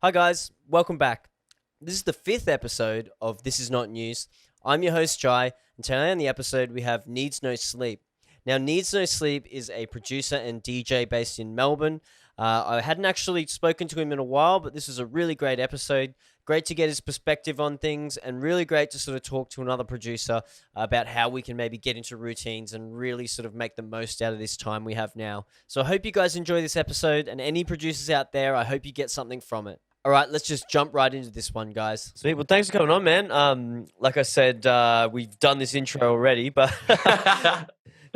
Hi, guys. Welcome back. This is the fifth episode of This Is Not News. I'm your host, Jai, and today on the episode we have Needs No Sleep. Now, Needs No Sleep is a producer and DJ based in Melbourne. I hadn't actually spoken to him in a while, but this was a really great episode. Great to get his perspective on things, and really great to sort of talk to another producer about how we can maybe get into routines and really sort of make the most out of this time we have now. So I hope you guys enjoy this episode, and any producers out there, I hope you get something from it. All right, let's just jump right into this one, guys. Sweet. Well, thanks for coming on, man. Like I said, we've done this intro already, but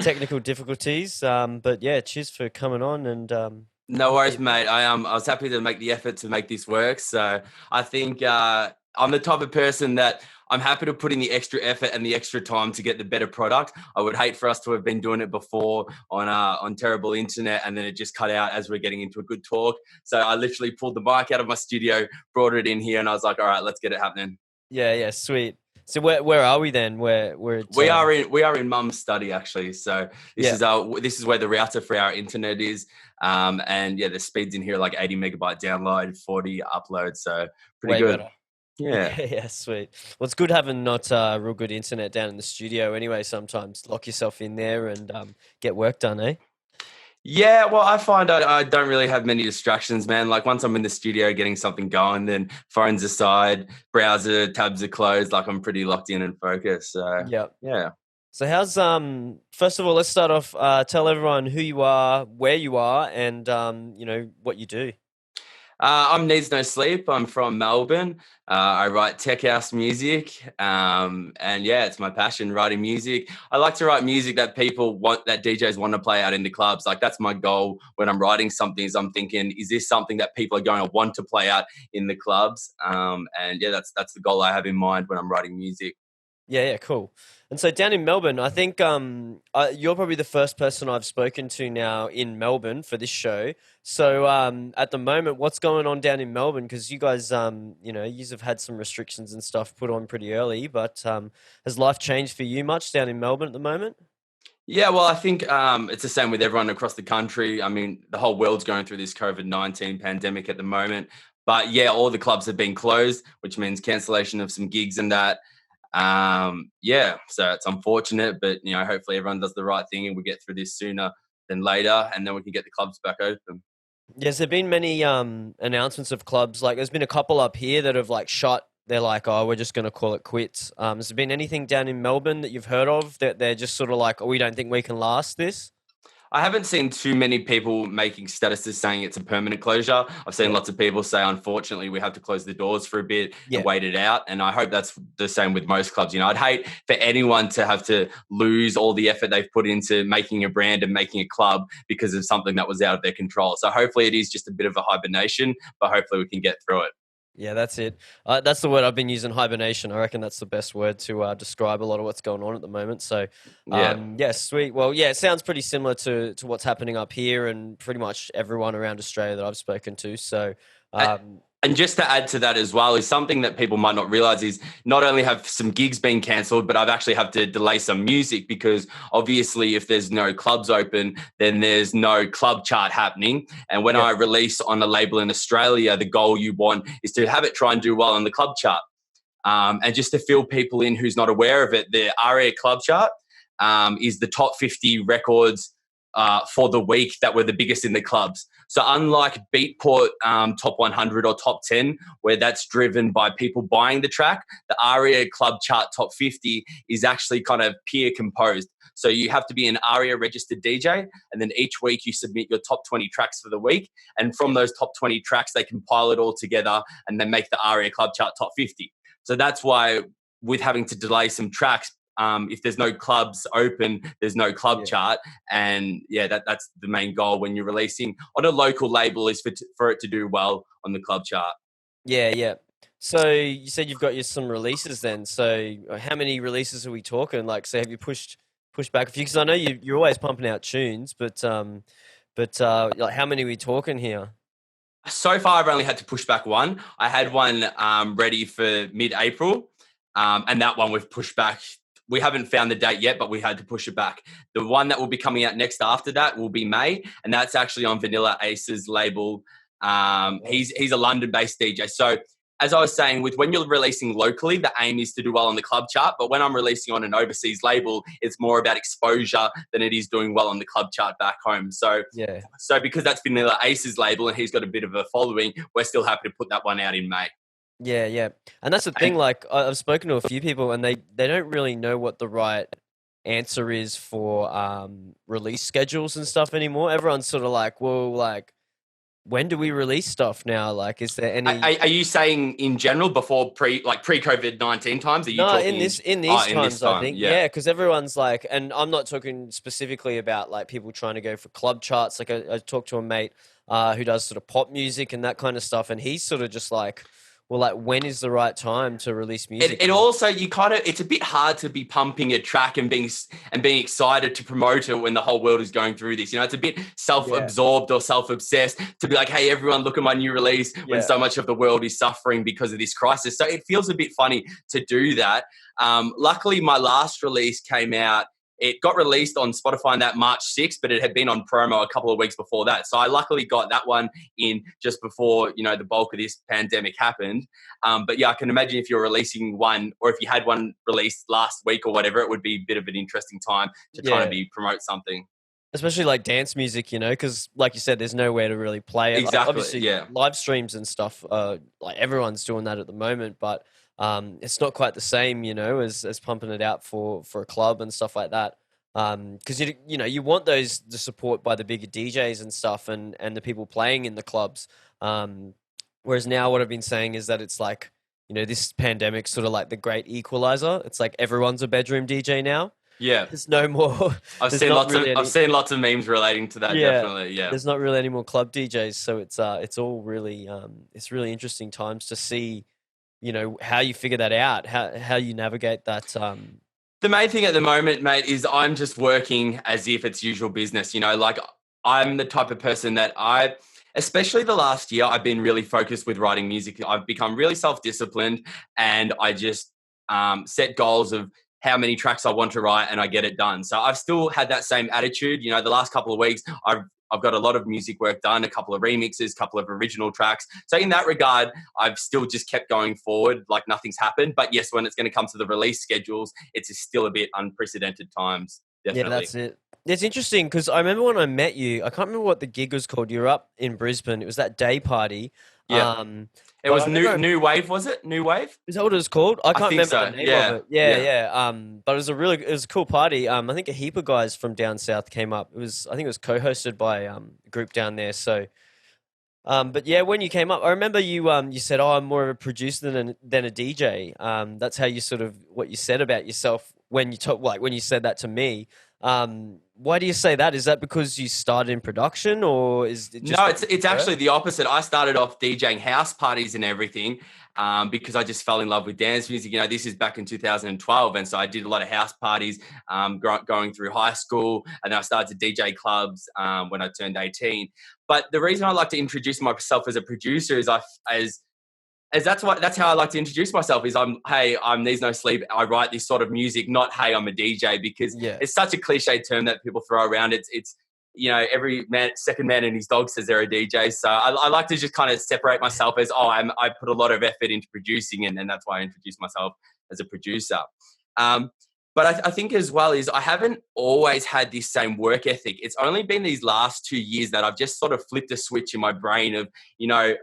technical difficulties. But yeah, cheers for coming on. And No worries, mate. I was happy to make the effort to make this work. So I think I'm the type of person that I'm happy to put in the extra effort and the extra time to get the better product. I would hate for us to have been doing it before on terrible internet, and then it just cut out as we're getting into a good talk. So I literally pulled the mic out of my studio, brought it in here, and I was like, all right, let's get it happening. yeah, sweet. So where are we then? We are in Mum's study actually. So this is where the router for our internet is. And yeah, the speeds in here are like 80 megabyte download, 40 upload. So pretty way good. better. Yeah. Yeah, sweet. Well, it's good having not real good internet down in the studio. Anyway, sometimes lock yourself in there and get work done, eh? Yeah, well, I find I don't really have many distractions, man. Like once I'm in the studio getting something going, then phones aside, browser tabs are closed. Like I'm pretty locked in and focused. So Yeah. yeah. So how's first of all, let's start off, tell everyone who you are, where you are, and what you do. I'm Needs No Sleep. I'm from Melbourne. I write tech house music. And yeah, it's my passion, writing music. I like to write music that that DJs want to play out in the clubs. Like that's my goal when I'm writing something is I'm thinking, is this something that people are going to want to play out in the clubs? And yeah, that's the goal I have in mind when I'm writing music. Yeah, cool. And so down in Melbourne, I think you're probably the first person I've spoken to now in Melbourne for this show. So at the moment, what's going on down in Melbourne? Because you guys, you have had some restrictions and stuff put on pretty early. But has life changed for you much down in Melbourne at the moment? Yeah, well, I think it's the same with everyone across the country. I mean, the whole world's going through this COVID-19 pandemic at the moment. But yeah, all the clubs have been closed, which means cancellation of some gigs and that. Yeah, so it's unfortunate, but hopefully everyone does the right thing and we get through this sooner than later, and then we can get the clubs back open. Yes, there've been many announcements of clubs. Like, there's been a couple up here that have like shut. They're like, oh, we're just going to call it quits. Has there been anything down in Melbourne that you've heard of that they're just sort of like, oh, we don't think we can last this? I haven't seen too many people making statuses saying it's a permanent closure. I've seen Yeah, lots of people say, unfortunately, we have to close the doors for a bit and yeah, wait it out. And I hope that's the same with most clubs. I'd hate for anyone to have to lose all the effort they've put into making a brand and making a club because of something that was out of their control. So hopefully it is just a bit of a hibernation, but hopefully we can get through it. yeah. That's it. That's the word I've been using. Hibernation. I reckon that's the best word to describe a lot of what's going on at the moment. So, Yeah. yeah, sweet. Well, yeah, it sounds pretty similar to what's happening up here and pretty much everyone around Australia that I've spoken to. So, um, And just to add to that as well is something that people might not realize is not only have some gigs been cancelled, but I've actually had to delay some music because obviously if there's no clubs open, then there's no club chart happening. And when yeah, I release on a label in Australia, the goal you want is to have it try and do well on the club chart. And just to fill people in who's not aware of it, the ARIA club chart is the top 50 records for the week that were the biggest in the clubs. So unlike Beatport top 100 or top 10, where that's driven by people buying the track, the ARIA Club Chart top 50 is actually kind of peer composed. So you have to be an ARIA registered DJ, and then each week you submit your top 20 tracks for the week. And from yeah, those top 20 tracks, they compile it all together and then make the ARIA Club Chart top 50. So that's why with having to delay some tracks, if there's no clubs open, there's no club yeah. chart. And yeah, that's the main goal when you're releasing on a local label is for it to do well on the club chart. Yeah, yeah. So you said you've got some releases then. So how many releases are we talking? Like, so have you pushed back a few? Because I know you're always pumping out tunes, but like how many are we talking here? So far, I've only had to push back one. I had one ready for mid-April, and that one we've pushed back. We haven't found the date yet, but we had to push it back. The one that will be coming out next after that will be May, and that's actually on Vanilla Ace's label. He's a London-based DJ. So as I was saying, with when you're releasing locally, the aim is to do well on the club chart. But when I'm releasing on an overseas label, it's more about exposure than it is doing well on the club chart back home. So Yeah. so because that's Vanilla Ace's label and he's got a bit of a following, we're still happy to put that one out in May. Yeah, yeah. And that's the thing, And like I've spoken to a few people and they don't really know what the right answer is for release schedules and stuff anymore. Everyone's sort of like, well, like when do we release stuff now? Like, is there any? are you saying in general before pre-COVID-19 times? Are you No, talking in these in this times, I time? think, Yeah. yeah, because everyone's like, and I'm not talking specifically about like people trying to go for club charts. Like, I talked to a mate who does sort of pop music and that kind of stuff, and he's sort of just like, well, like, when is the right time to release music? It also it's a bit hard to be pumping a track and being excited to promote it when the whole world is going through this. You know, it's a bit self-absorbed or self-obsessed to be like, hey, everyone, look at my new release when so much of the world is suffering because of this crisis. So it feels a bit funny to do that. Luckily, my last release came out. It got released on Spotify on that March 6th, but it had been on promo a couple of weeks before that. So I luckily got that one in just before, the bulk of this pandemic happened. But yeah, I can imagine if you're releasing one or if you had one released last week or whatever, it would be a bit of an interesting time to try and promote something. Especially like dance music, because like you said, there's nowhere to really play it. Exactly, like, obviously, live streams and stuff, like everyone's doing that at the moment, but it's not quite the same, as pumping it out for a club and stuff like that. Because you want the support by the bigger DJs and stuff, and the people playing in the clubs. Whereas now, what I've been saying is that it's like, this pandemic's sort of like the great equalizer. It's like everyone's a bedroom DJ now. Yeah, there's no more. I've seen lots of memes relating to that. Yeah, definitely. Yeah, there's not really any more club DJs, so it's all really it's really interesting times to see, how you figure that out, how you navigate that. The main thing at the moment, mate, is I'm just working as if it's usual business. Like I'm the type of person that especially the last year, I've been really focused with writing music. I've become really self-disciplined, and I just set goals of how many tracks I want to write, and I get it done. So I've still had that same attitude. The last couple of weeks, I've got a lot of music work done, a couple of remixes, a couple of original tracks. So in that regard, I've still just kept going forward like nothing's happened. But yes, when it's going to come to the release schedules, it's still a bit unprecedented times. Definitely. Yeah, that's it. It's interesting because I remember when I met you, I can't remember what the gig was called. You were up in Brisbane. It was that day party. Yeah. It was New Wave, was it? New Wave? Is that what it was called? I can't remember the name of it. Yeah. But it was a cool party. I think a heap of guys from down south came up. I think it was co-hosted by a group down there. So, but yeah, when you came up, I remember you said, "Oh, I'm more of a producer than a DJ." That's how you what you said about yourself when you said that to me. Why do you say that? Is that because you started in production, or is it just... No, it's actually the opposite. I started off DJing house parties and everything because I just fell in love with dance music. This is back in 2012, and so I did a lot of house parties going through high school, and then I started to DJ clubs when I turned 18. But the reason I like to introduce myself as a producer is that's how I like to introduce myself is I'm Needs No Sleep. I write this sort of music, not hey, I'm a DJ, because it's such a cliche term that people throw around. It's every second man and his dog says they're a DJ. So I like to just kind of separate myself as I put a lot of effort into producing, and that's why I introduce myself as a producer. But I think as well is I haven't always had this same work ethic. It's only been these last 2 years that I've just sort of flipped a switch in my brain of,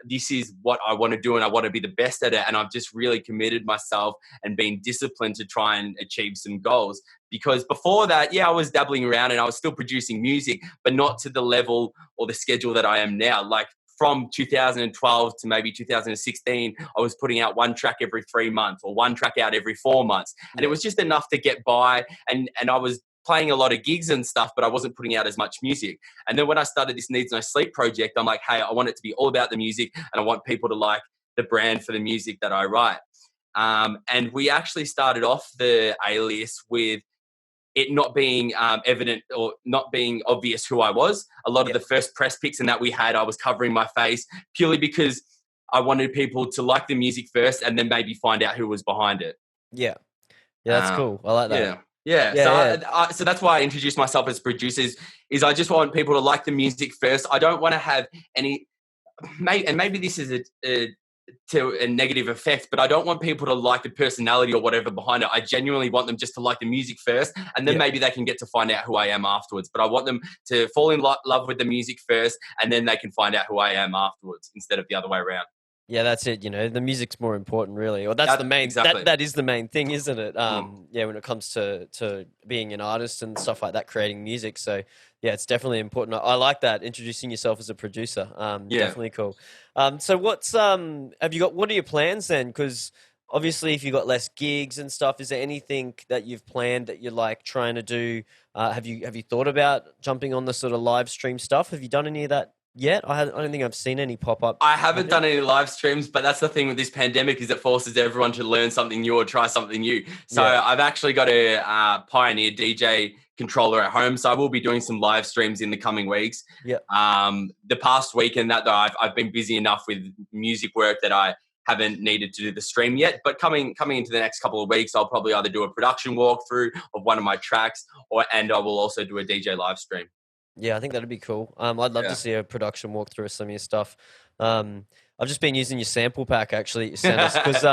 this is what I want to do and I want to be the best at it. And I've just really committed myself and been disciplined to try and achieve some goals. Because before that, I was dabbling around and I was still producing music, but not to the level or the schedule that I am now. Like, from 2012 to maybe 2016, I was putting out one track every 3 months or one track out every 4 months. And it was just enough to get by. And I was playing a lot of gigs and stuff, but I wasn't putting out as much music. And then when I started this Needs No Sleep project, I'm like, hey, I want it to be all about the music and I want people to like the brand for the music that I write. And we actually started off the alias with it not being evident or not being obvious who I was. A lot of the first press pics and that we had, I was covering my face purely because I wanted people to like the music first and then maybe find out who was behind it. Yeah. Yeah, that's cool. I like that. Yeah. So that's why I introduced myself as producers is I just want people to like the music first. I don't want to have any... maybe this is to a negative effect, but I don't want people to like the personality or whatever behind it. I genuinely want them just to like the music first, and then Yeah. maybe they can get to find out who I am afterwards. But I want them to fall in love with the music first, and then they can find out who I am afterwards, instead of the other way around. Yeah, that's it. You know, the music's more important, really, or that's the main Exactly. that is the main thing, isn't it? Yeah, when it comes to being an artist and stuff like that, creating music. So yeah, it's definitely important. I like that, introducing yourself as a producer. Yeah. Definitely cool. So what's have you got? What are your plans then? Because obviously, if you got less gigs and stuff, is there anything that you've planned that you're like trying to do? Have you thought about jumping on the sort of live stream stuff? Have you done any of that yet? I don't think I've seen any pop up. I haven't done any live streams, but that's the thing with this pandemic, is it forces everyone to learn something new or try something new. So Yeah. I've actually got a Pioneer DJ controller at home, so I will be doing some live streams in the coming weeks. Yeah. The past weekend that though, I've been busy enough with music work that I haven't needed to do the stream yet. But coming into the next couple of weeks, I'll probably either do a production walkthrough of one of my tracks, and I will also do a DJ live stream. Yeah, I think that'd be cool. I'd love to see a production walkthrough of some of your stuff. I've just been using your sample pack actually you sent us because,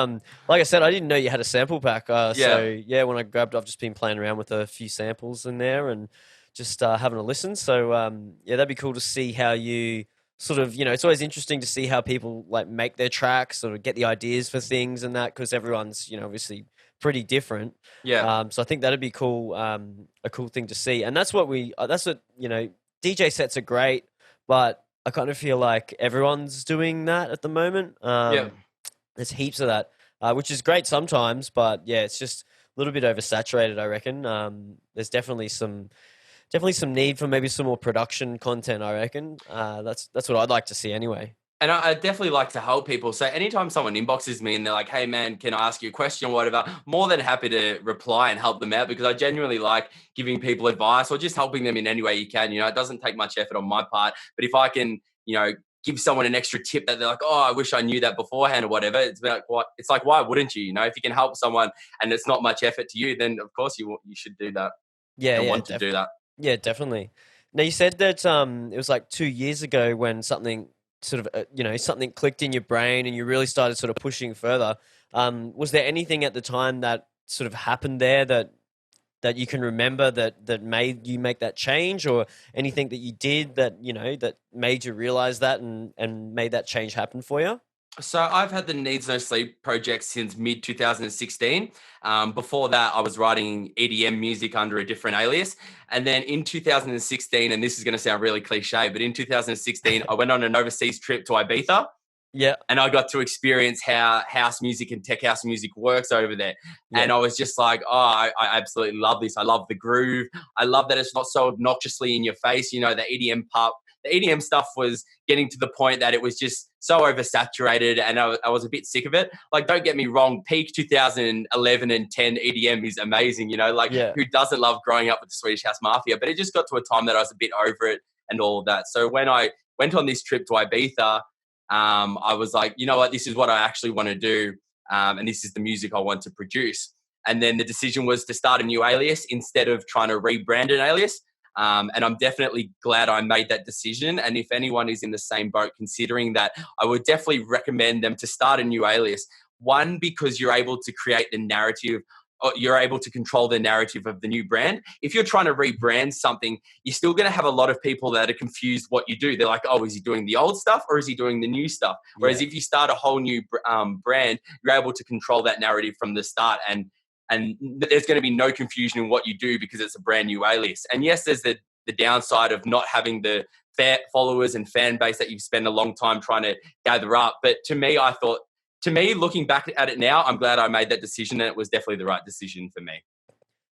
like I said, I didn't know you had a sample pack. So yeah, when I grabbed, I've just been playing around with a few samples in there and just having a listen. So yeah, that'd be cool to see how you sort of, you know, it's always interesting to see how people like make their tracks, sort of get the ideas for things and that, because everyone's, you know, obviously pretty different. Yeah. So I think that'd be cool, a cool thing to see. And that's what you know, DJ sets are great, but I kind of feel like everyone's doing that at the moment. Yeah. There's heaps of that, which is great sometimes, but yeah, it's just a little bit oversaturated, I reckon. There's definitely some need for maybe some more production content, I reckon. That's what I'd like to see anyway. And I definitely like to help people. So anytime someone inboxes me and they're like, hey, man, can I ask you a question or whatever, more than happy to reply and help them out, because I genuinely like giving people advice or just helping them in any way you can. You know, it doesn't take much effort on my part. But if I can, you know, give someone an extra tip that they're like, oh, I wish I knew that beforehand or whatever, it's like, what? It's like, why wouldn't you? You know, if you can help someone and it's not much effort to you, then of course you should do that. Yeah, And want to do that. Yeah, definitely. Now you said that it was like 2 years ago when something sort of you know, something clicked in your brain and you really started sort of pushing further. Was there anything at the time that sort of happened there that you can remember that made you make that change, or anything that you did that, you know, that made you realize that and made that change happen for you? So I've had the Needs No Sleep project since mid 2016. Before that, I was writing EDM music under a different alias. And then in 2016, and this is going to sound really cliche, but in 2016, I went on an overseas trip to Ibiza. Yeah. And I got to experience how house music and tech house music works over there. Yeah. And I was just like, oh, I absolutely love this. I love the groove. I love that it's not so obnoxiously in your face. You know, the EDM stuff was getting to the point that it was just so oversaturated, and I was a bit sick of it. Like, don't get me wrong, peak 2011 and 10 EDM is amazing. You know, like who doesn't love growing up with the Swedish House Mafia? But it just got to a time that I was a bit over it and all of that. So when I went on this trip to Ibiza, I was like, you know what, this is what I actually want to do. And this is the music I want to produce. And then the decision was to start a new alias instead of trying to rebrand an alias. And I'm definitely glad I made that decision. And if anyone is in the same boat considering that, I would definitely recommend them to start a new alias. One, because you're able to create the narrative, or you're able to control the narrative of the new brand. If you're trying to rebrand something, you're still going to have a lot of people that are confused what you do. They're like, oh, is he doing the old stuff or is he doing the new stuff? Whereas if you start a whole new brand, you're able to control that narrative from the start, and there's going to be no confusion in what you do because it's a brand new alias. And yes, there's the downside of not having the followers and fan base that you've spent a long time trying to gather up. But to me, looking back at it now, I'm glad I made that decision, and it was definitely the right decision for me.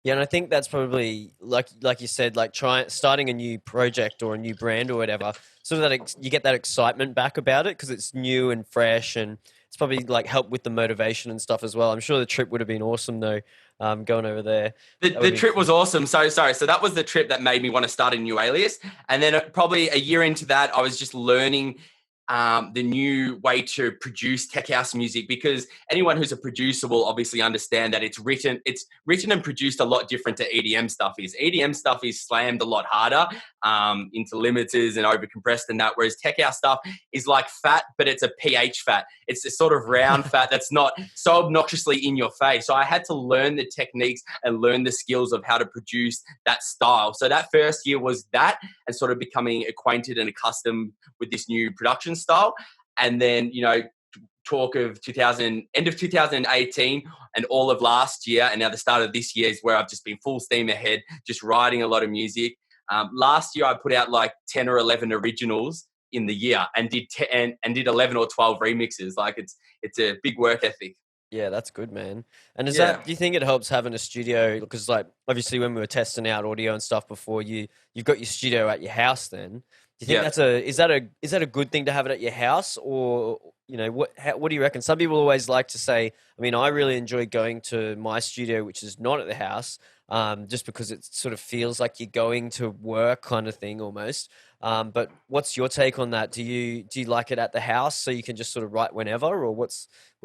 Yeah, and I think that's probably like you said, like starting a new project or a new brand or whatever, sort of that you get that excitement back about it because it's new and fresh, and it's probably like helped with the motivation and stuff as well. I'm sure the trip would have been awesome though, going over there. The trip was awesome. So that was the trip that made me want to start a new alias, and then probably a year into that, I was just learning the new way to produce tech house music, because anyone who's a producer will obviously understand that it's written and produced a lot different to EDM stuff is. EDM stuff is slammed a lot harder. into limiters and over compressed and that. Whereas Tech House stuff is like fat, but it's a pH fat. It's a sort of round fat that's not so obnoxiously in your face. So I had to learn the techniques and learn the skills of how to produce that style. So that first year was that, and sort of becoming acquainted and accustomed with this new production style. And then, talk of end of 2018 and all of last year, and now the start of this year is where I've just been full steam ahead, just writing a lot of music. Last year I put out like 10 or 11 originals in the year, and did 11 or 12 remixes. Like it's a big work ethic. Yeah, that's good, man. And Yeah. do you think it helps having a studio? Because like obviously when we were testing out audio and stuff before, you've got your studio at your house then. Do you think is that a good thing to have it at your house, or what do you reckon? Some people always like to say, I mean, I really enjoy going to my studio, which is not at the house, just because it sort of feels like you're going to work kind of thing almost. But what's your take on that? Do you like it at the house so you can just sort of write whenever, or what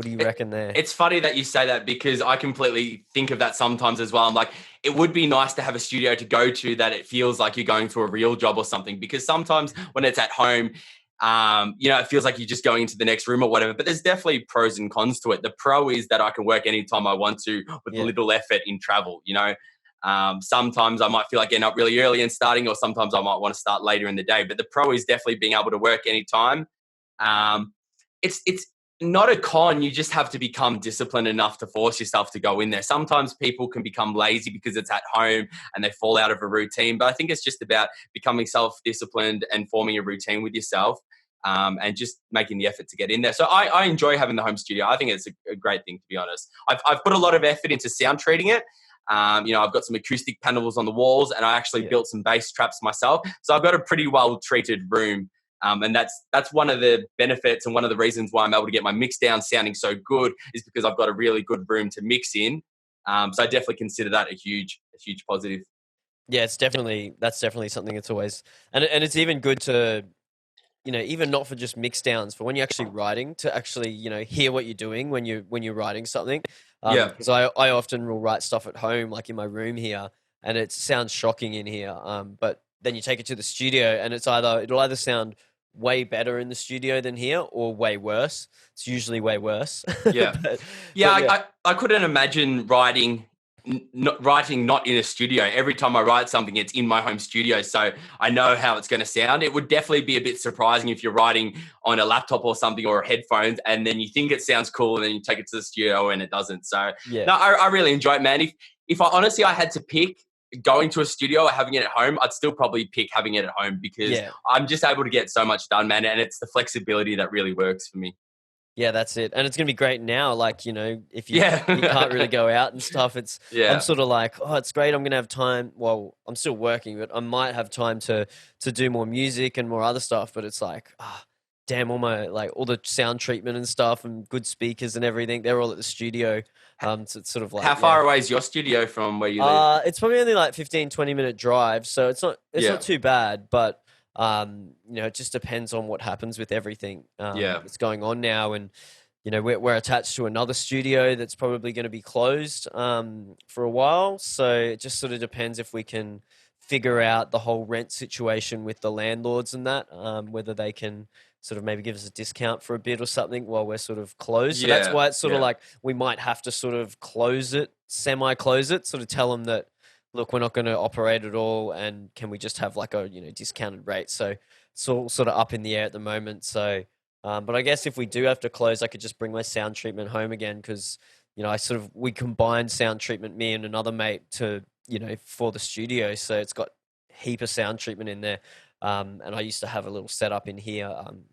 do you reckon there? It's funny that you say that, because I completely think of that sometimes as well. I'm like, it would be nice to have a studio to go to that it feels like you're going to a real job or something, because sometimes when it's at home, it feels like you're just going into the next room or whatever. But there's definitely pros and cons to it. The pro is that I can work anytime I want to with little effort in travel. Sometimes I might feel like getting up really early and starting, or sometimes I might want to start later in the day. But the pro is definitely being able to work anytime. It's not a con. You just have to become disciplined enough to force yourself to go in there. Sometimes people can become lazy because it's at home and they fall out of a routine. But I think it's just about becoming self-disciplined and forming a routine with yourself, and just making the effort to get in there. So I enjoy having the home studio. I think it's a great thing, to be honest. I've put a lot of effort into sound treating it. I've got some acoustic panels on the walls, and I actually built some bass traps myself. So I've got a pretty well treated room. And that's one of the benefits, and one of the reasons why I'm able to get my mix down sounding so good is because I've got a really good room to mix in. So I definitely consider that a huge positive. Yeah, that's definitely something that's always, and it's even good to, even not for just mix downs, but when you're actually writing, to actually, hear what you're doing when you're writing something. Because I often will write stuff at home, like in my room here, and it sounds shocking in here. But then you take it to the studio, and it'll either sound way better in the studio than here, or way worse. It's usually way worse. Yeah. I couldn't imagine writing not in a studio. Every time I write something, it's in my home studio, so I know how it's going to sound. It would definitely be a bit surprising if you're writing on a laptop or something, or headphones, and then you think it sounds cool, and then you take it to the studio and it doesn't. So no, I really enjoy it, man. If I honestly I had to pick going to a studio or having it at home, I'd still probably pick having it at home, because I'm just able to get so much done, man, and it's the flexibility that really works for me. Yeah, that's it. And it's going to be great now. Like, if you can't really go out and stuff, I'm sort of like, oh, it's great. I'm going to have time. Well, I'm still working, but I might have time to do more music and more other stuff. But it's like, damn, all the sound treatment and stuff and good speakers and everything, they're all at the studio. So it's sort of like, how far away is your studio from where you live? It's probably only like 15-20 minute drive. So it's not too bad, but it just depends on what happens with everything that's going on now. And, we're attached to another studio that's probably going to be closed for a while. So it just sort of depends if we can figure out the whole rent situation with the landlords and that, whether they can sort of maybe give us a discount for a bit or something while we're sort of closed. So that's why it's sort of like we might have to sort of semi-close it, sort of tell them that, look, we're not going to operate at all, and can we just have like a discounted rate? So it's all sort of up in the air at the moment. So, but I guess if we do have to close, I could just bring my sound treatment home again, because we combined sound treatment, me and another mate, to for the studio. So it's got heap of sound treatment in there, and I used to have a little setup in here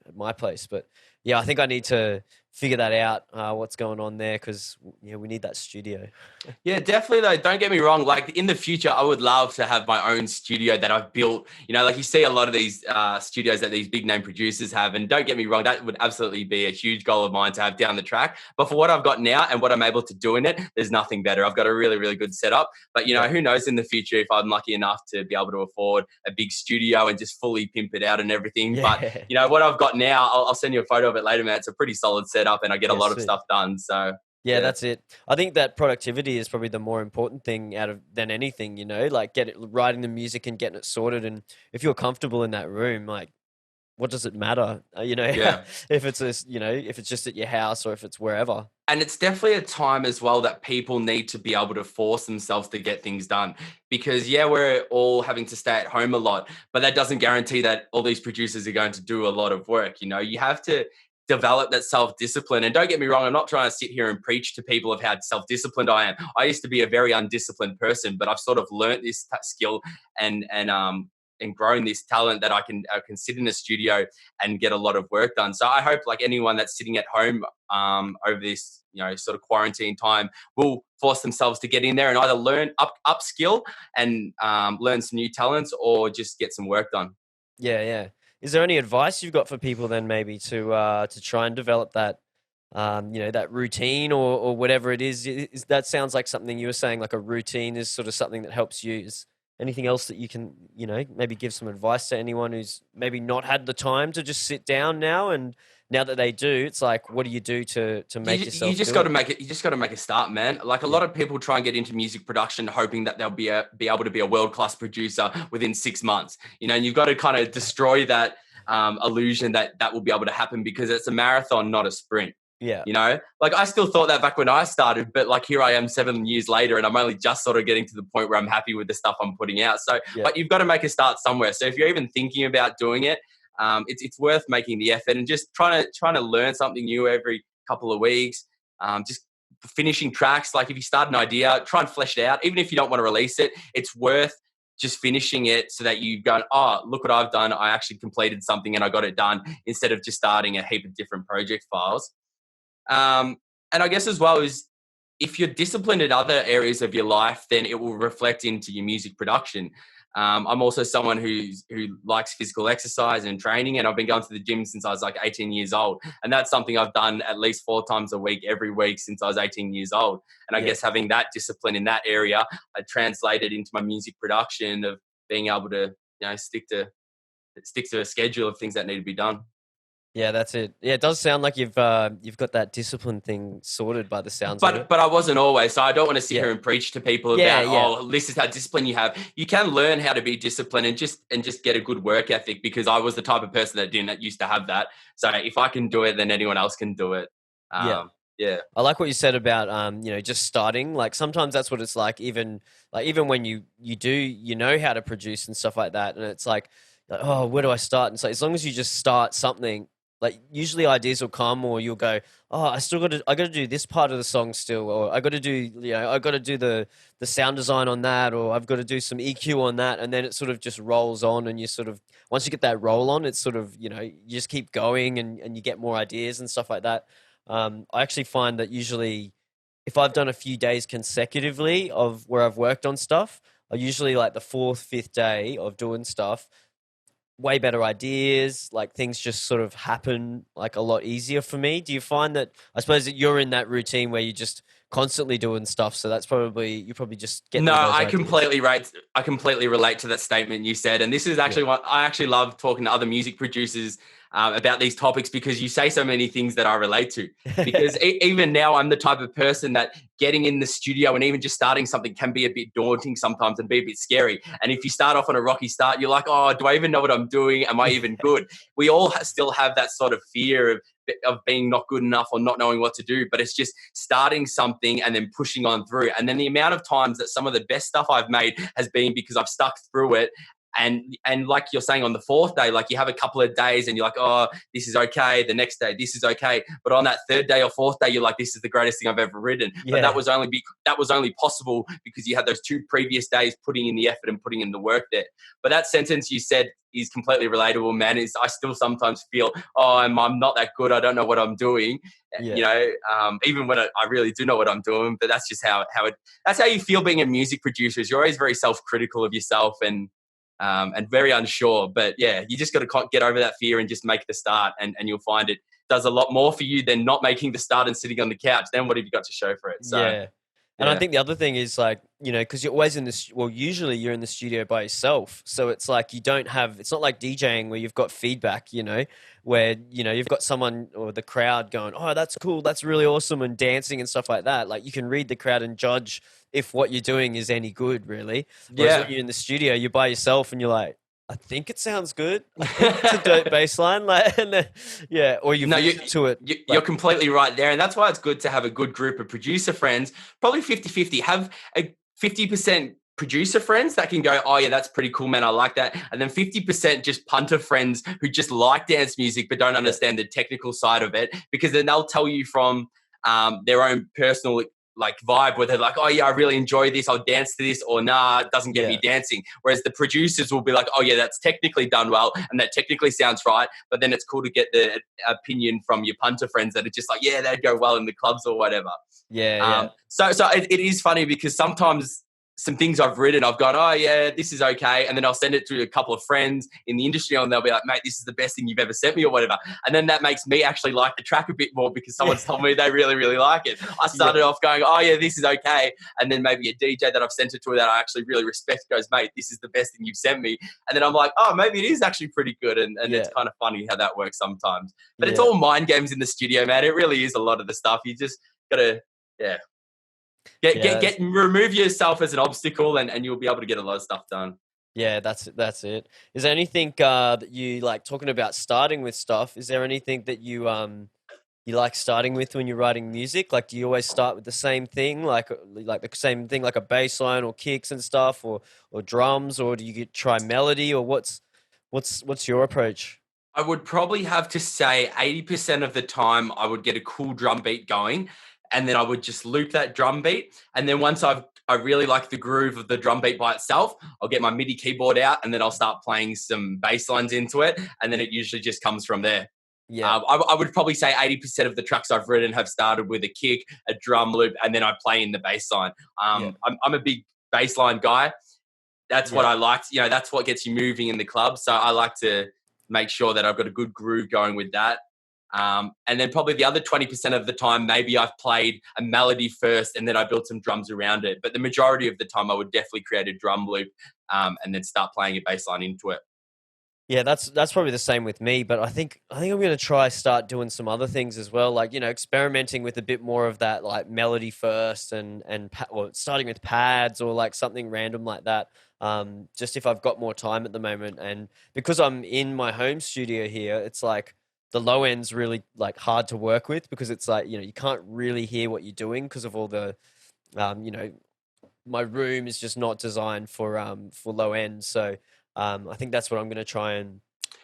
at my place. But yeah, I think I need to figure that out, what's going on there, because we need that studio. Yeah, definitely though. Don't get me wrong. Like in the future, I would love to have my own studio that I've built. Like you see a lot of these studios that these big name producers have. And don't get me wrong, that would absolutely be a huge goal of mine to have down the track. But for what I've got now and what I'm able to do in it, there's nothing better. I've got a really, really good setup. But who knows in the future if I'm lucky enough to be able to afford a big studio and just fully pimp it out and everything. Yeah. But what I've got now, I'll send you a photo of it later, man. It's a pretty solid setup, and I get a lot of stuff done. So Yeah, Yeah. that's it. I think that productivity is probably the more important thing out of than anything, you know, like get it writing the music and getting it sorted. And if you're comfortable in that room, like what does it matter? You know, Yeah. if it's you know, if it's just at your house or if it's wherever. And it's definitely a time as well that people need to be able to force themselves to get things done, because yeah, we're all having to stay at home a lot, but that doesn't guarantee that all these producers are going to do a lot of work. You know, you have to develop that self-discipline. And don't get me wrong, I'm not trying to sit here and preach to people of how self-disciplined I am. I used to be a very undisciplined person, but I've sort of learned this skill and grown this talent that I can sit in the studio and get a lot of work done. So I hope, like anyone that's sitting at home over this, sort of quarantine time, will force themselves to get in there and either learn upskill and learn some new talents, or just get some work done. Yeah, yeah. Is there any advice you've got for people then maybe to try and develop that you know, that routine or whatever it is that sounds like something you were saying, like a routine is sort of something that helps you. Is anything else that you can, you know, maybe give some advice to anyone who's maybe not had the time to just sit down now, and now that they do, it's like, what do you do to make You yourself just do got to it? make it. You just got to make a start, man. Like a Yeah. lot of people try and get into music production, hoping that they'll be able to be a world class producer within 6 months. And you've got to kind of destroy that illusion that will be able to happen, because it's a marathon, not a sprint. Yeah. Like I still thought that back when I started, but like here I am 7 years later, and I'm only just sort of getting to the point where I'm happy with the stuff I'm putting out. So, Yeah. but you've got to make a start somewhere. So if you're even thinking about doing it, it's worth making the effort and just trying to learn something new every couple of weeks. Just finishing tracks. Like if you start an idea, try and flesh it out. Even if you don't want to release it, it's worth just finishing it so that you go, oh, look what I've done. I actually completed something and I got it done, instead of just starting a heap of different project files. And I guess as well is, if you're disciplined in other areas of your life, then it will reflect into your music production. I'm also someone who likes physical exercise and training, and I've been going to the gym since I was like 18 years old, and that's something I've done at least 4 times a week, every week since I was 18 years old. And I Yeah. guess having that discipline in that area, I translated into my music production of being able to stick to a schedule of things that need to be done. Yeah, that's it. Yeah, it does sound like you've got that discipline thing sorted by the sounds of But it. but I wasn't always. So I don't want to sit Yeah. here and preach to people Yeah, about, yeah. oh, this is how discipline you have. You can learn how to be disciplined and just get a good work ethic, because I was the type of person that used to have that. So if I can do it, then anyone else can do it. Yeah. Yeah. I like what you said about you know, just starting. Like sometimes that's what it's like even when you do, you know, how to produce and stuff like that, and it's like, oh, where do I start? And so as long as you just start something, like usually ideas will come, or you'll go, oh, I got to do this part of the song still, or I got to do, you know, I got to do the sound design on that, or I've got to do some EQ on that, and then it sort of just rolls on, and you sort of, once you get that roll on, it's sort of, you know, you just keep going, and you get more ideas and stuff like that. I actually find that usually, if I've done a few days consecutively of where I've worked on stuff, I usually like the fourth, fifth day of doing stuff, way better ideas, like things just sort of happen like a lot easier for me. Do you find that, I suppose that you're in that routine where you're just constantly doing stuff, so that's probably, you're probably just getting No, all those ideas. I completely relate to that statement you said, and this is Yeah. actually what I actually love talking to other music producers about these topics, because you say so many things that I relate to. Because even now, I'm the type of person that getting in the studio and even just starting something can be a bit daunting sometimes and be a bit scary. And if you start off on a rocky start, you're like, oh, do I even know what I'm doing? Am I even good? We all still have that sort of fear of being not good enough or not knowing what to do, but it's just starting something and then pushing on through. And then the amount of times that some of the best stuff I've made has been because I've stuck through it. And like you're saying, on the fourth day, like you have a couple of days and you're like, oh, this is okay. The next day, this is okay. But on that third day or fourth day, you're like, this is the greatest thing I've ever written. But Yeah. that was only possible because you had those 2 previous days putting in the effort and putting in the work there. But that sentence you said is completely relatable, man. Is I still sometimes feel, oh, I'm not that good. I don't know what I'm doing. Yeah. Even when I really do know what I'm doing. But that's just that's how you feel being a music producer. Is you're always very self-critical of yourself and very unsure. But yeah, you just got to get over that fear and just make the start, and you'll find it does a lot more for you than not making the start and sitting on the couch. Then what have you got to show for it? So Yeah. And I Yeah. think the other thing is like, because you're always in this, well, usually you're in the studio by yourself. So it's like you don't have, it's not like DJing where you've got feedback, where, you've got someone or the crowd going, oh, that's cool, that's really awesome, and dancing and stuff like that. Like you can read the crowd and judge if what you're doing is any good, really. Whereas when Yeah. you're in the studio, you're by yourself and you're like, I think it sounds good. I think it's a dope bass line. Like, and then, yeah, or you've No, listened to it. you're Like, completely right there. And that's why it's good to have a good group of producer friends, probably 50-50. Have a 50% producer friends that can go, oh, yeah, that's pretty cool, man. I like that. And then 50% just punter friends who just like dance music but don't yeah, understand the technical side of it, because then they'll tell you from their own personal like vibe where they're like, oh yeah, I really enjoy this, I'll dance to this, or nah, it doesn't get me yeah, dancing. Whereas the producers will be like, oh yeah, that's technically done well and that technically sounds right, but then it's cool to get the opinion from your punter friends that are just like, yeah, they'd go well in the clubs or whatever. yeah, yeah, So it is funny because sometimes some things I've written, I've gone, oh yeah, this is okay, and then I'll send it to a couple of friends in the industry, and they'll be like, mate, this is the best thing you've ever sent me, or whatever. And then that makes me actually like the track a bit more because yeah, someone's told me they really, really like it. I yeah, started off going, oh yeah, this is okay, and then maybe a DJ that I've sent it to that I actually really respect goes, mate, this is the best thing you've sent me, and then I'm like, oh, maybe it is actually pretty good, and it's yeah, kind of funny how that works sometimes. But it's yeah, all mind games in the studio, man. It really is a lot of the stuff. You just gotta, yeah. yeah. Remove yourself as an obstacle, and you'll be able to get a lot of stuff done. Yeah, that's it. That's it. Is there anything that you like talking about starting with stuff? Is there anything that you like starting with when you're writing music? Like, do you always start with the same thing, like the same thing, like a bass line or kicks and stuff, or drums, or do you try melody, or what's your approach? I would probably have to say 80% of the time I would get a cool drum beat going, and then I would just loop that drum beat. And then once I really like the groove of the drum beat by itself, I'll get my MIDI keyboard out and then I'll start playing some bass lines into it. And then it usually just comes from there. Yeah, I would probably say 80% of the tracks I've written have started with a kick, a drum loop, and then I play in the bass line. yeah, I'm a big bass line guy. That's what yeah, I like. That's what gets you moving in the club. So I like to make sure that I've got a good groove going with that. And then probably the other 20% of the time, maybe I've played a melody first and then I built some drums around it. But the majority of the time, I would definitely create a drum loop and then start playing a bass line into it. yeah. That's probably the same with me. But I think I'm gonna try start doing some other things as well, like experimenting with a bit more of that, like melody first, or starting with pads or like something random like that. Just if I've got more time at the moment, and because I'm in my home studio here, it's like the low end's really like hard to work with because it's like you can't really hear what you're doing because of all the um, you know my room is just not designed for low end. So I think that's what I'm going to try and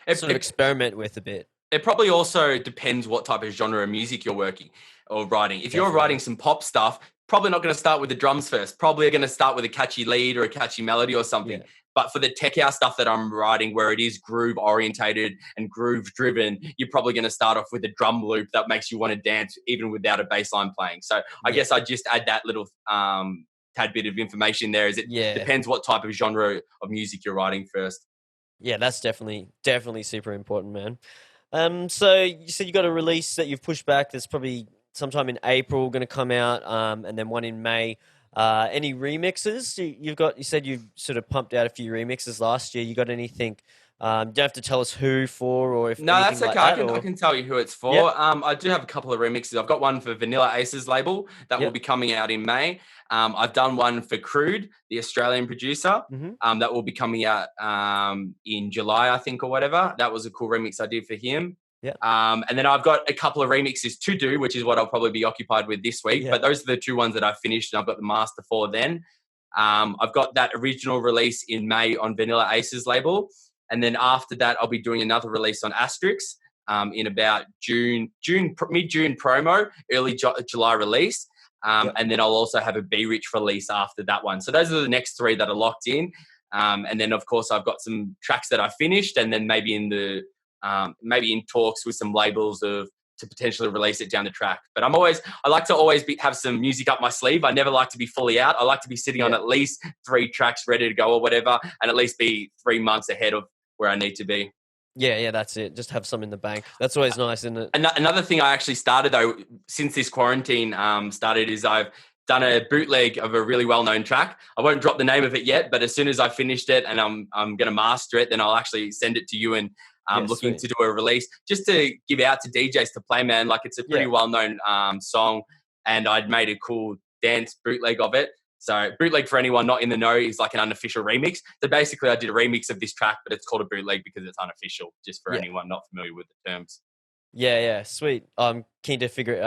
It, sort of it, experiment with a bit. it probably also depends what type of genre of music you're working or writing. If you're writing Definitely. some pop stuff, probably not going to start with the drums first. Probably going to start with a catchy lead or a catchy melody or something. Yeah. But for the tech house stuff that I'm writing, where it is groove orientated and groove driven, you're probably going to start off with a drum loop that makes you want to dance even without a bass line playing. So I Yeah. guess I just add that little tad bit of information there. Is it Yeah. depends what type of genre of music you're writing first. Yeah. That's definitely super important, man. So you said you got a release that you've pushed back. That's probably sometime in April going to come out. And then one in May. Any remixes you've got? You said you've sort of pumped out a few remixes last year. You got anything? You don't have to tell us who for or if No, anything that's like okay. I that. can I Or can tell you who it's yeah, for. I do have a couple of remixes. I've got one for Vanilla Aces label that will yeah. be coming out in May. I've done one for Crude, the Australian producer, Mm-hmm. that will be coming out in July, I think, or whatever. That was a cool remix I did for him. Yeah, And then I've got a couple of remixes to do, which is what I'll probably be occupied with this week. yeah, But those are the two ones that I've finished, and I've got the master for then. I've got that original release in May on Vanilla Aces label. And then after that, I'll be doing another release on Asterix in about mid-June promo, early July release. yeah, And then I'll also have a B Rich release after that one. So those are the next three that are locked in. And then, of course, I've got some tracks that I finished, and then maybe maybe in talks with some labels to potentially release it down the track. But I like to always have some music up my sleeve. I never like to be fully out. I like to be sitting on yeah. at least 3 tracks ready to go or whatever, and at least be 3 months ahead of where I need to be. Yeah, yeah, that's it. Just have some in the bank. That's always nice, isn't it? Another thing I actually started though, since this quarantine started, is I've done a bootleg of a really well-known track. I won't drop the name of it yet, but as soon as I finished it and I'm going to master it, then I'll actually send it to you and Yeah, looking sweet. to do a release just to give out to DJs to play, man. Like it's a pretty Yeah. well-known song, and I'd made a cool dance bootleg of it. So bootleg, for anyone not in the know, is like an unofficial remix. So basically I did a remix of this track, but it's called a bootleg because it's unofficial, just for Yeah. anyone not familiar with the terms. Yeah, sweet. I'm keen to figure.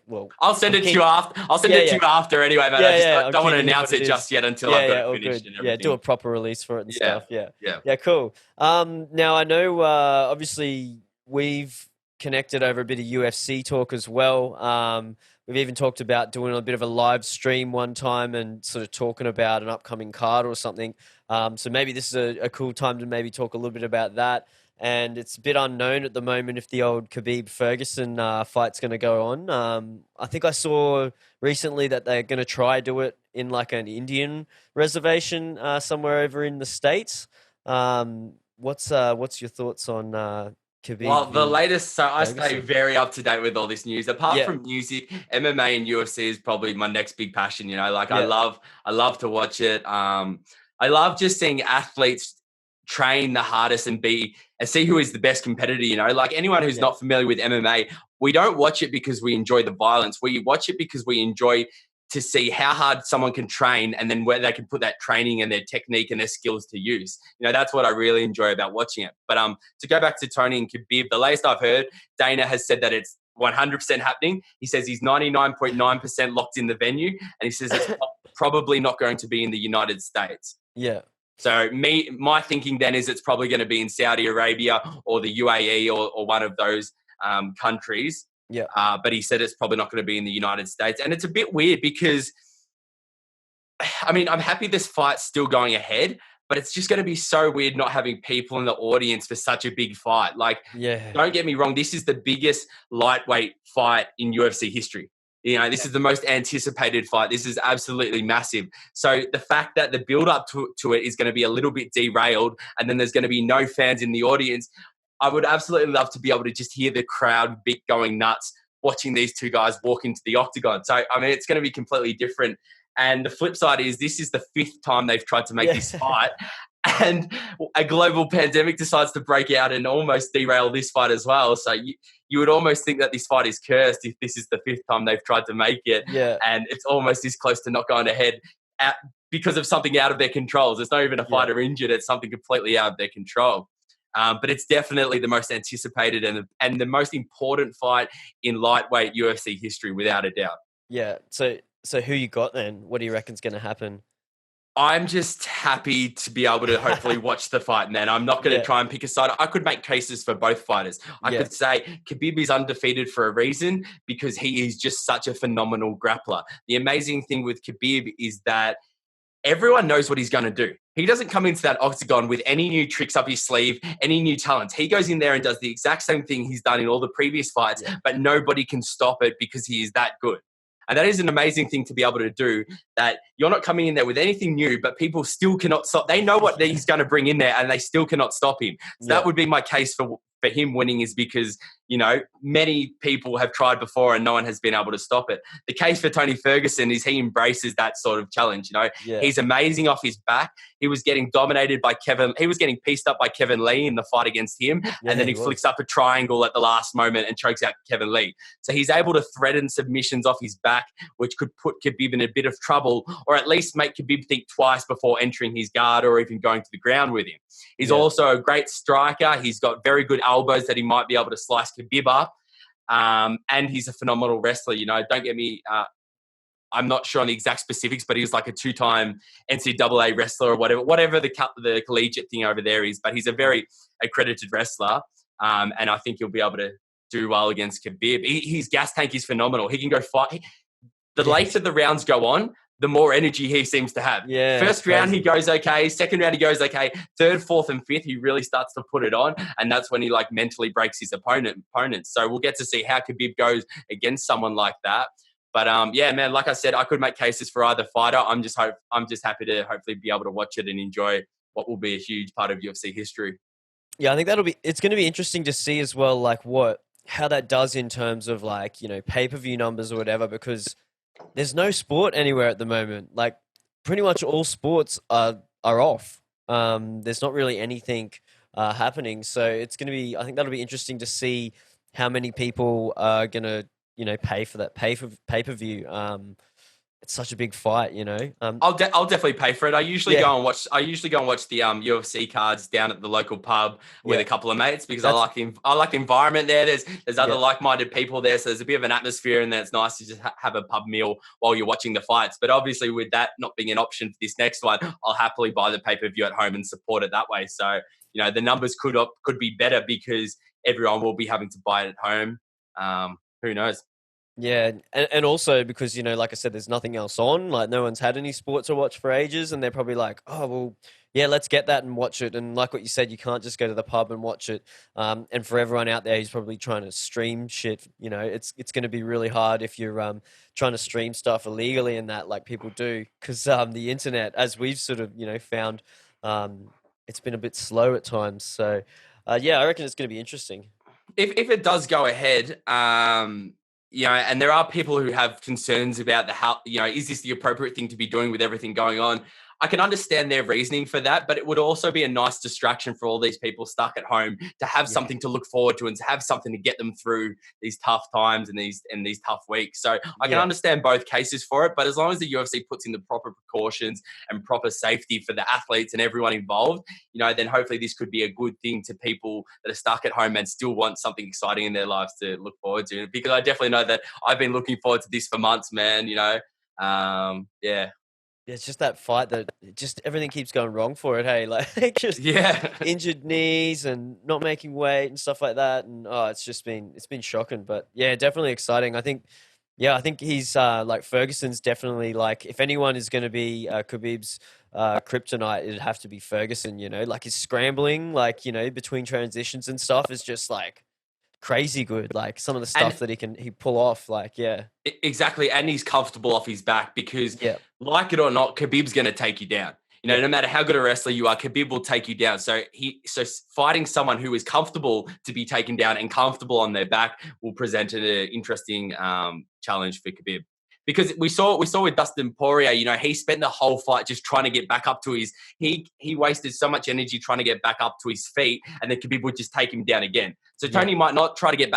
Well, I'll send I'm it to keen. you after. I'll send Yeah, it to yeah, you after anyway, man. I just yeah. I'm don't keen want to to hear what announce it it is. just yet until I've got Yeah, it all finished good. and Yeah, do a everything. proper release for it and Yeah, stuff. Yeah, yeah. yeah, cool. Now I know. Obviously, we've connected over a bit of UFC talk as well. We've even talked about doing a bit of a live stream one time and sort of talking about an upcoming card or something. So maybe this is a cool time to maybe talk a little bit about that. And it's a bit unknown at the moment if the old Khabib Ferguson fight's going to go on. I think I saw recently that they're going to try do it in like an Indian reservation somewhere over in the States. What's your thoughts on Khabib Well, the v latest, so I stay Ferguson? very up to date with all this news. Apart Yeah, from music, MMA and UFC is probably my next big passion. You know, like yeah, I love to watch it. I love just seeing athletes train the hardest and be and see who is the best competitor. You know, like anyone who's yeah, not familiar with MMA, we don't watch it because we enjoy the violence. We watch it because we enjoy to see how hard someone can train and then where they can put that training and their technique and their skills to use. You know, that's what I really enjoy about watching it. But to go back to Tony and Khabib, the latest I've heard, Dana has said that it's 100% happening. He says he's 99.9% locked in the venue, and he says it's probably not going to be in the United States. yeah, So my thinking then is it's probably going to be in Saudi Arabia or the UAE or one of those countries. yeah, But he said it's probably not going to be in the United States. And it's a bit weird because, I mean, I'm happy this fight's still going ahead, but it's just going to be so weird not having people in the audience for such a big fight. Like, yeah, don't get me wrong, this is the biggest lightweight fight in UFC history. You know, this is the most anticipated fight. This is absolutely massive. So the fact that the build up to it is going to be a little bit derailed and then there's going to be no fans in the audience, I would absolutely love to be able to just hear the crowd going nuts watching these two guys walk into the octagon. So, I mean, it's going to be completely different. And the flip side is this is the fifth time they've tried to make this fight. And a global pandemic decides to break out and almost derail this fight as well. So you would almost think that this fight is cursed if this is the fifth time they've tried to make it. yeah, And it's almost this close to not going ahead because of something out of their controls. It's not even a yeah. fighter injured. It's something completely out of their control. But it's definitely the most anticipated and the most important fight in lightweight UFC history, without a doubt. Yeah. So who you got then? What do you reckon's going to happen? I'm just happy to be able to hopefully watch the fight, man. I'm not going to Yeah. try and pick a side. I could make cases for both fighters. I Yeah. could say Khabib is undefeated for a reason because he is just such a phenomenal grappler. The amazing thing with Khabib is that everyone knows what he's going to do. He doesn't come into that octagon with any new tricks up his sleeve, any new talents. He goes in there and does the exact same thing he's done in all the previous fights, Yeah. but nobody can stop it because he is that good. And that is an amazing thing to be able to do, that you're not coming in there with anything new, but people still cannot stop. They know what he's going to bring in there and they still cannot stop him. So Yeah. that would be my case for him winning, is because, you know, many people have tried before and no one has been able to stop it. The case for Tony Ferguson is he embraces that sort of challenge. You know, Yeah. he's amazing off his back. He was getting dominated by he was getting pieced up by Kevin Lee in the fight against him. Yeah, And then he he flicks was. up a triangle at the last moment and chokes out Kevin Lee. So he's able to threaten submissions off his back, which could put Khabib in a bit of trouble, or at least make Khabib think twice before entering his guard or even going to the ground with him. He's Yeah. also a great striker. He's got very good elbows that he might be able to slice Khabib up. And he's a phenomenal wrestler. You know, don't get me, I'm not sure on the exact specifics, but he was like a two-time NCAA wrestler or whatever the collegiate thing over there is. But he's a very accredited wrestler. And I think he'll be able to do well against Khabib. His gas tank is phenomenal. He can go fight. The later the rounds go on, the more energy he seems to have. Yeah, First round, he crazy. goes okay. Second round, he goes okay. Third, fourth, and fifth, he really starts to put it on. And that's when he like mentally breaks his opponents. So we'll get to see how Khabib goes against someone like that. But yeah, man, like I said, I could make cases for either fighter. I'm just happy to hopefully be able to watch it and enjoy what will be a huge part of UFC history. Yeah, I think it's going to be interesting to see as well, like how that does in terms of like, pay-per-view numbers or whatever, because there's no sport anywhere at the moment. Like pretty much all sports are off. There's not really anything happening. So it's going to be. I think that'll be interesting to see how many people are going to pay for that pay per view. It's such a big fight. I'll definitely pay for it. Yeah, I usually go and watch the UFC cards down at the local pub with yeah. a couple of mates because That's I like the environment there. There's other yeah. like minded people there, so there's a bit of an atmosphere, and then it's nice to just have a pub meal while you're watching the fights. But obviously, with that not being an option for this next one, I'll happily buy the pay per view at home and support it that way. So the numbers could be better because everyone will be having to buy it at home. Who knows? Yeah, and also because like I said, there's nothing else on. Like no one's had any sport to watch for ages, and they're probably like, oh well, yeah, let's get that and watch it. And like what you said, you can't just go to the pub and watch it. And for everyone out there who's probably trying to stream shit, it's going to be really hard if you're trying to stream stuff illegally and that like people do, because the internet, as we've sort of found, it's been a bit slow at times. So yeah, I reckon it's going to be interesting. If it does go ahead, and there are people who have concerns about is this the appropriate thing to be doing with everything going on? I can understand their reasoning for that, but it would also be a nice distraction for all these people stuck at home to have Yeah, something to look forward to and to have something to get them through these tough times and these tough weeks. So I can yeah. understand both cases for it, but as long as the UFC puts in the proper precautions and proper safety for the athletes and everyone involved, then hopefully this could be a good thing to people that are stuck at home and still want something exciting in their lives to look forward to. Because I definitely know that I've been looking forward to this for months, man. Yeah, Yeah, it's just that fight that just everything keeps going wrong for it. Hey, like just yeah. injured knees and not making weight and stuff like that. And it's been shocking. But yeah, definitely exciting. I think he's like Ferguson's definitely like if anyone is going to be Khabib's kryptonite, it'd have to be Ferguson. Like his scrambling, like between transitions and stuff is just like crazy good. Like some of the stuff And that he pull off. Like yeah, exactly, and he's comfortable off his back because, yeah, like it or not, Khabib's going to take you down. yeah, No matter how good a wrestler you are, Khabib will take you down. So fighting someone who is comfortable to be taken down and comfortable on their back will present an interesting challenge for Khabib. Because we saw with Dustin Poirier, he spent the whole fight just trying to get back up to he wasted so much energy trying to get back up to his feet, and then Khabib would just take him down again. So yeah. Tony might not try to get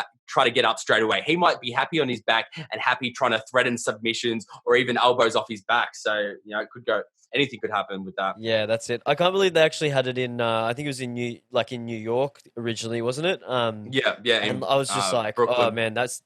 up straight away. He might be happy on his back and happy trying to threaten submissions or even elbows off his back. So it could go anything could happen with that. Yeah, that's it. I can't believe they actually had it in. I think it was in New York originally, wasn't it? Yeah, yeah, And in I was just like, oh Brooklyn. man, that's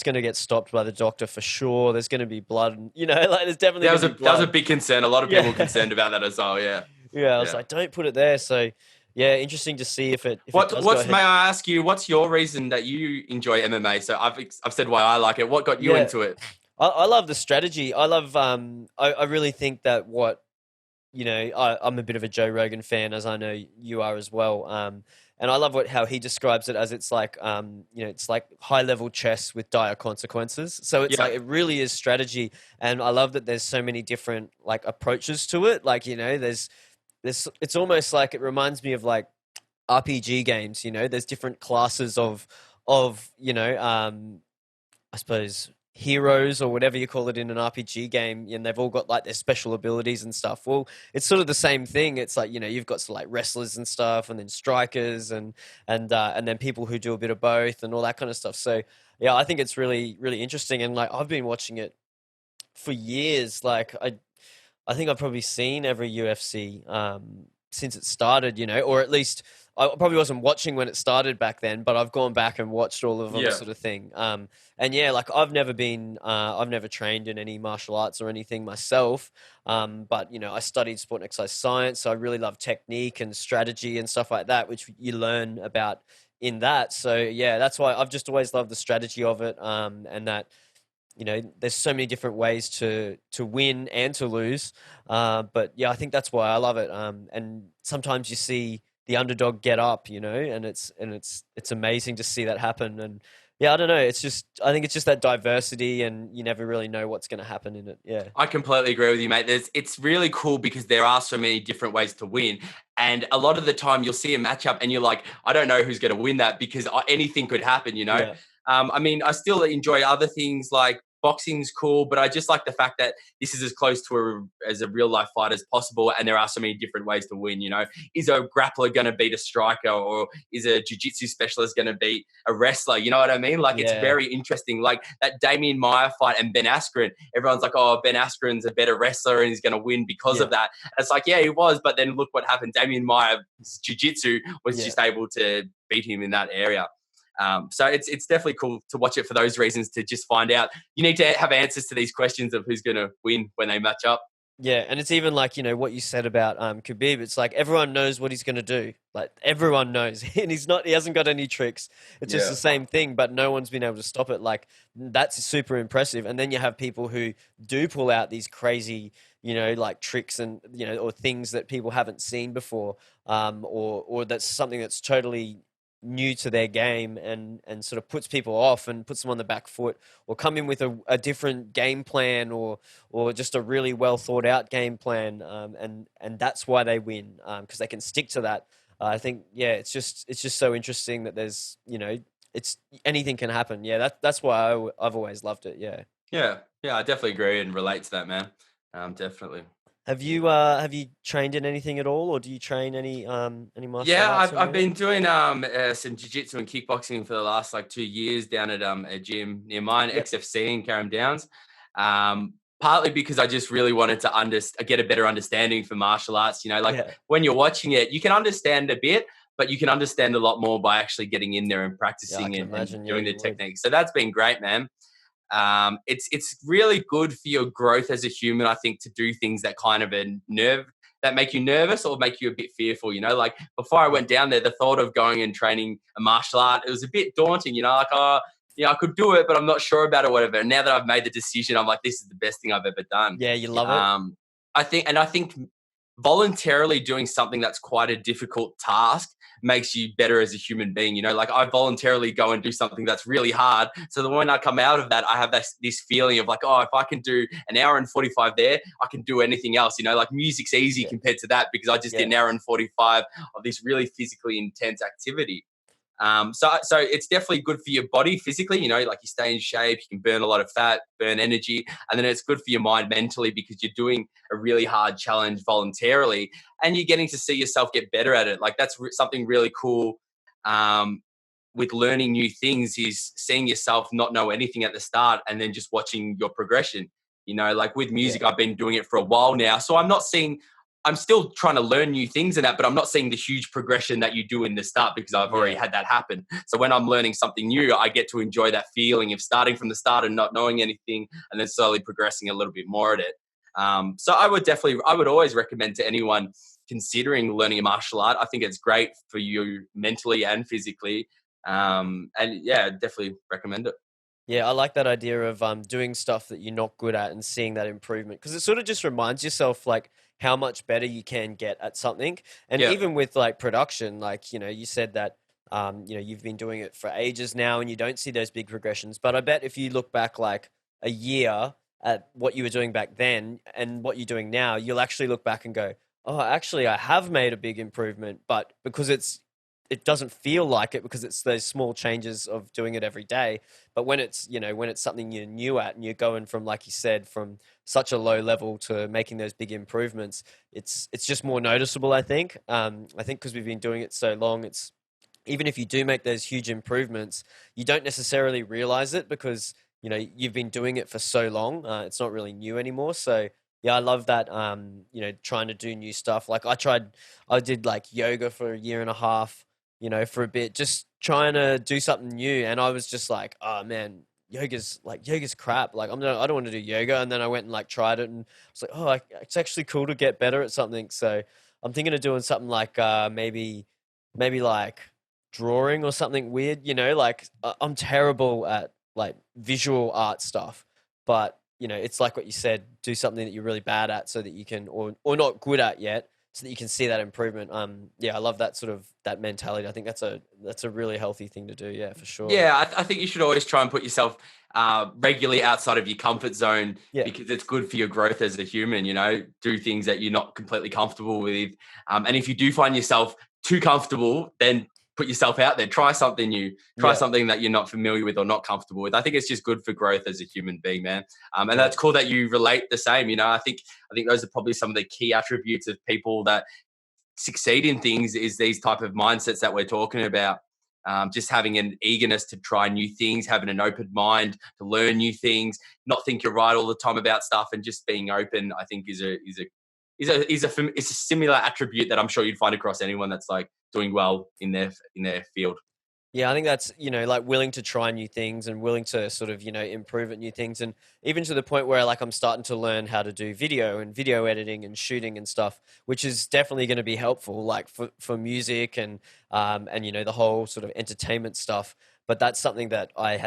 gonna get stopped by the doctor for sure. There's gonna be blood, and like there's definitely That gonna was a be that was a blood. big concern. A lot of people were Yeah, concerned about that as well. Yeah, yeah. I was yeah. like, don't put it there. So yeah, interesting to see if it does go What's may ahead. I ask you? What's your reason that you enjoy MMA? So I've said why I like it. What got you Yeah, into it? I love the strategy. I love I really think that I'm a bit of a Joe Rogan fan, as I know you are as well. And I love how he describes it as it's like, it's like high level chess with dire consequences. So it's Yeah, like it really is strategy, and I love that there's so many different like approaches to it. Like there's it's almost like it reminds me of like RPG games. There's different classes of I suppose heroes or whatever you call it in an RPG game, and they've all got like their special abilities and stuff. Well, it's sort of the same thing. It's like you've got like wrestlers and stuff, and then strikers, and then people who do a bit of both and all that kind of stuff. So yeah, I think it's really really interesting, and like I've been watching it for years. Like I think I've probably seen every UFC since it started, or at least I probably wasn't watching when it started back then, but I've gone back and watched all of them, yeah. sort of thing. And yeah, like I've never trained in any martial arts or anything myself, but I studied sport and exercise science, so I really love technique and strategy and stuff like that, which you learn about in that. So yeah, that's why I've just always loved the strategy of it, and that there's so many different ways to win and to lose. But yeah, I think that's why I love it. And sometimes you see the underdog get up, and it's amazing to see that happen. And yeah, I don't know. I think it's just that diversity, and you never really know what's going to happen in it. Yeah, I completely agree with you, mate. It's really cool because there are so many different ways to win. And a lot of the time you'll see a matchup and you're like, I don't know who's going to win that because anything could happen. yeah, I mean, I still enjoy other things like boxing's cool, but I just like the fact that this is as close to as a real life fight as possible, and there are so many different ways to win. Is a grappler going to beat a striker, or is a jiu-jitsu specialist going to beat a wrestler? You know what I mean? Like, it's Yeah. very interesting. Like that Damien Meyer fight and Ben Askren, everyone's like, oh, Ben Askren's a better wrestler and he's going to win because of that. And it's like, yeah, he was, but then look what happened. Damien Meyer's jiu-jitsu was just able to beat him in that area. So it's definitely cool to watch it for those reasons, to just find out. You need to have answers to these questions of who's going to win when they match up. Yeah, and it's even like, what you said about Khabib. It's like everyone knows what he's going to do. Like everyone knows, and he hasn't got any tricks. It's just the same thing, but no one's been able to stop it. Like, that's super impressive. And then you have people who do pull out these crazy, like tricks and or things that people haven't seen before, or that's something that's totally new to their game, and sort of puts people off and puts them on the back foot, or come in with a different game plan, or just a really well thought out game plan, and that's why they win, because they can stick to that. I think it's just so interesting that there's it's anything can happen. That's why I've always loved it. Yeah, I definitely agree and relate to that, man. Definitely. Have you trained in anything at all, or do you train any martial Yeah, arts? I've been doing some jiu-jitsu and kickboxing for the last 2 years down at a gym near mine, XFC in Carrum Downs. Partly because I just really wanted to get a better understanding for martial arts. When you're watching it, you can understand a bit, but you can understand a lot more by actually getting in there and practicing and doing the techniques. So that's been great, man. It's really good for your growth as a human, I think, to do things that kind of that make you nervous or make you a bit fearful. Like before I went down there, the thought of going and training a martial art, it was a bit daunting. I could do it, but I'm not sure about it, whatever. And now that I've made the decision, I'm like, this is the best thing I've ever done. Yeah, you love it. I think voluntarily doing something that's quite a difficult task makes you better as a human being. Like I voluntarily go and do something that's really hard, so that when I come out of that, I have this feeling of like, oh, if I can do an hour and 45 there, I can do anything else. Like music's easy compared to that, because I just did an hour and 45 of this really physically intense activity. So it's definitely good for your body physically, like you stay in shape, you can burn a lot of fat, burn energy, and then it's good for your mind mentally, because you're doing a really hard challenge voluntarily and you're getting to see yourself get better at it. Like that's something really cool with learning new things, is seeing yourself not know anything at the start and then just watching your progression. Like with music, I've been doing it for a while now, so I'm still trying to learn new things in that, but I'm not seeing the huge progression that you do in the start, because I've already had that happen. So when I'm learning something new, I get to enjoy that feeling of starting from the start and not knowing anything, and then slowly progressing a little bit more at it. So I would always recommend to anyone considering learning a martial art. I think it's great for you mentally and physically. And definitely recommend it. Yeah, I like that idea of doing stuff that you're not good at and seeing that improvement, because it sort of just reminds yourself like how much better you can get at something. And even with like production, like you said that you've been doing it for ages now and you don't see those big progressions. But I bet if you look back like a year at what you were doing back then and what you're doing now, you'll actually look back and go, oh, actually I have made a big improvement, but because it doesn't feel like it, because it's those small changes of doing it every day. But when it's something you're new at and you're going from, like you said, from such a low level to making those big improvements, it's just more noticeable, I think. I think because we've been doing it so long, it's even if you do make those huge improvements, you don't necessarily realize it, because you've been doing it for so long. It's not really new anymore. So yeah, I love that. Trying to do new stuff. Like I did like yoga for a year and a half, for a bit, just trying to do something new. And I was just like, oh man, yoga's crap. Like I don't want to do yoga. And then I went and like tried it and I was like, oh, it's actually cool to get better at something. So I'm thinking of doing something like maybe like drawing or something weird. Like I'm terrible at like visual art stuff, but it's like what you said, do something that you're really bad at so that you can, or not good at yet, so that you can see that improvement. I love that sort of that mentality. I think that's a really healthy thing to do. Yeah, for sure. Yeah, I think you should always try and put yourself regularly outside of your comfort zone, because it's good for your growth as a human. Do things that you're not completely comfortable with, and if you do find yourself too comfortable, then put yourself out there, try something new, try Yeah. something that you're not familiar with or not comfortable with. I think it's just good for growth as a human being, man. And Yeah. that's cool that you relate the same. I think those are probably some of the key attributes of people that succeed in things is these type of mindsets that we're talking about. Just having an eagerness to try new things, having an open mind to learn new things, not think you're right all the time about stuff, and just being open. I think is a similar attribute that I'm sure you'd find across anyone that's like doing well in their field. Yeah, I think that's, like willing to try new things and willing to sort of, improve at new things. And even to the point where like I'm starting to learn how to do video and video editing and shooting and stuff, which is definitely going to be helpful, like for music and, the whole sort of entertainment stuff. But that's something that I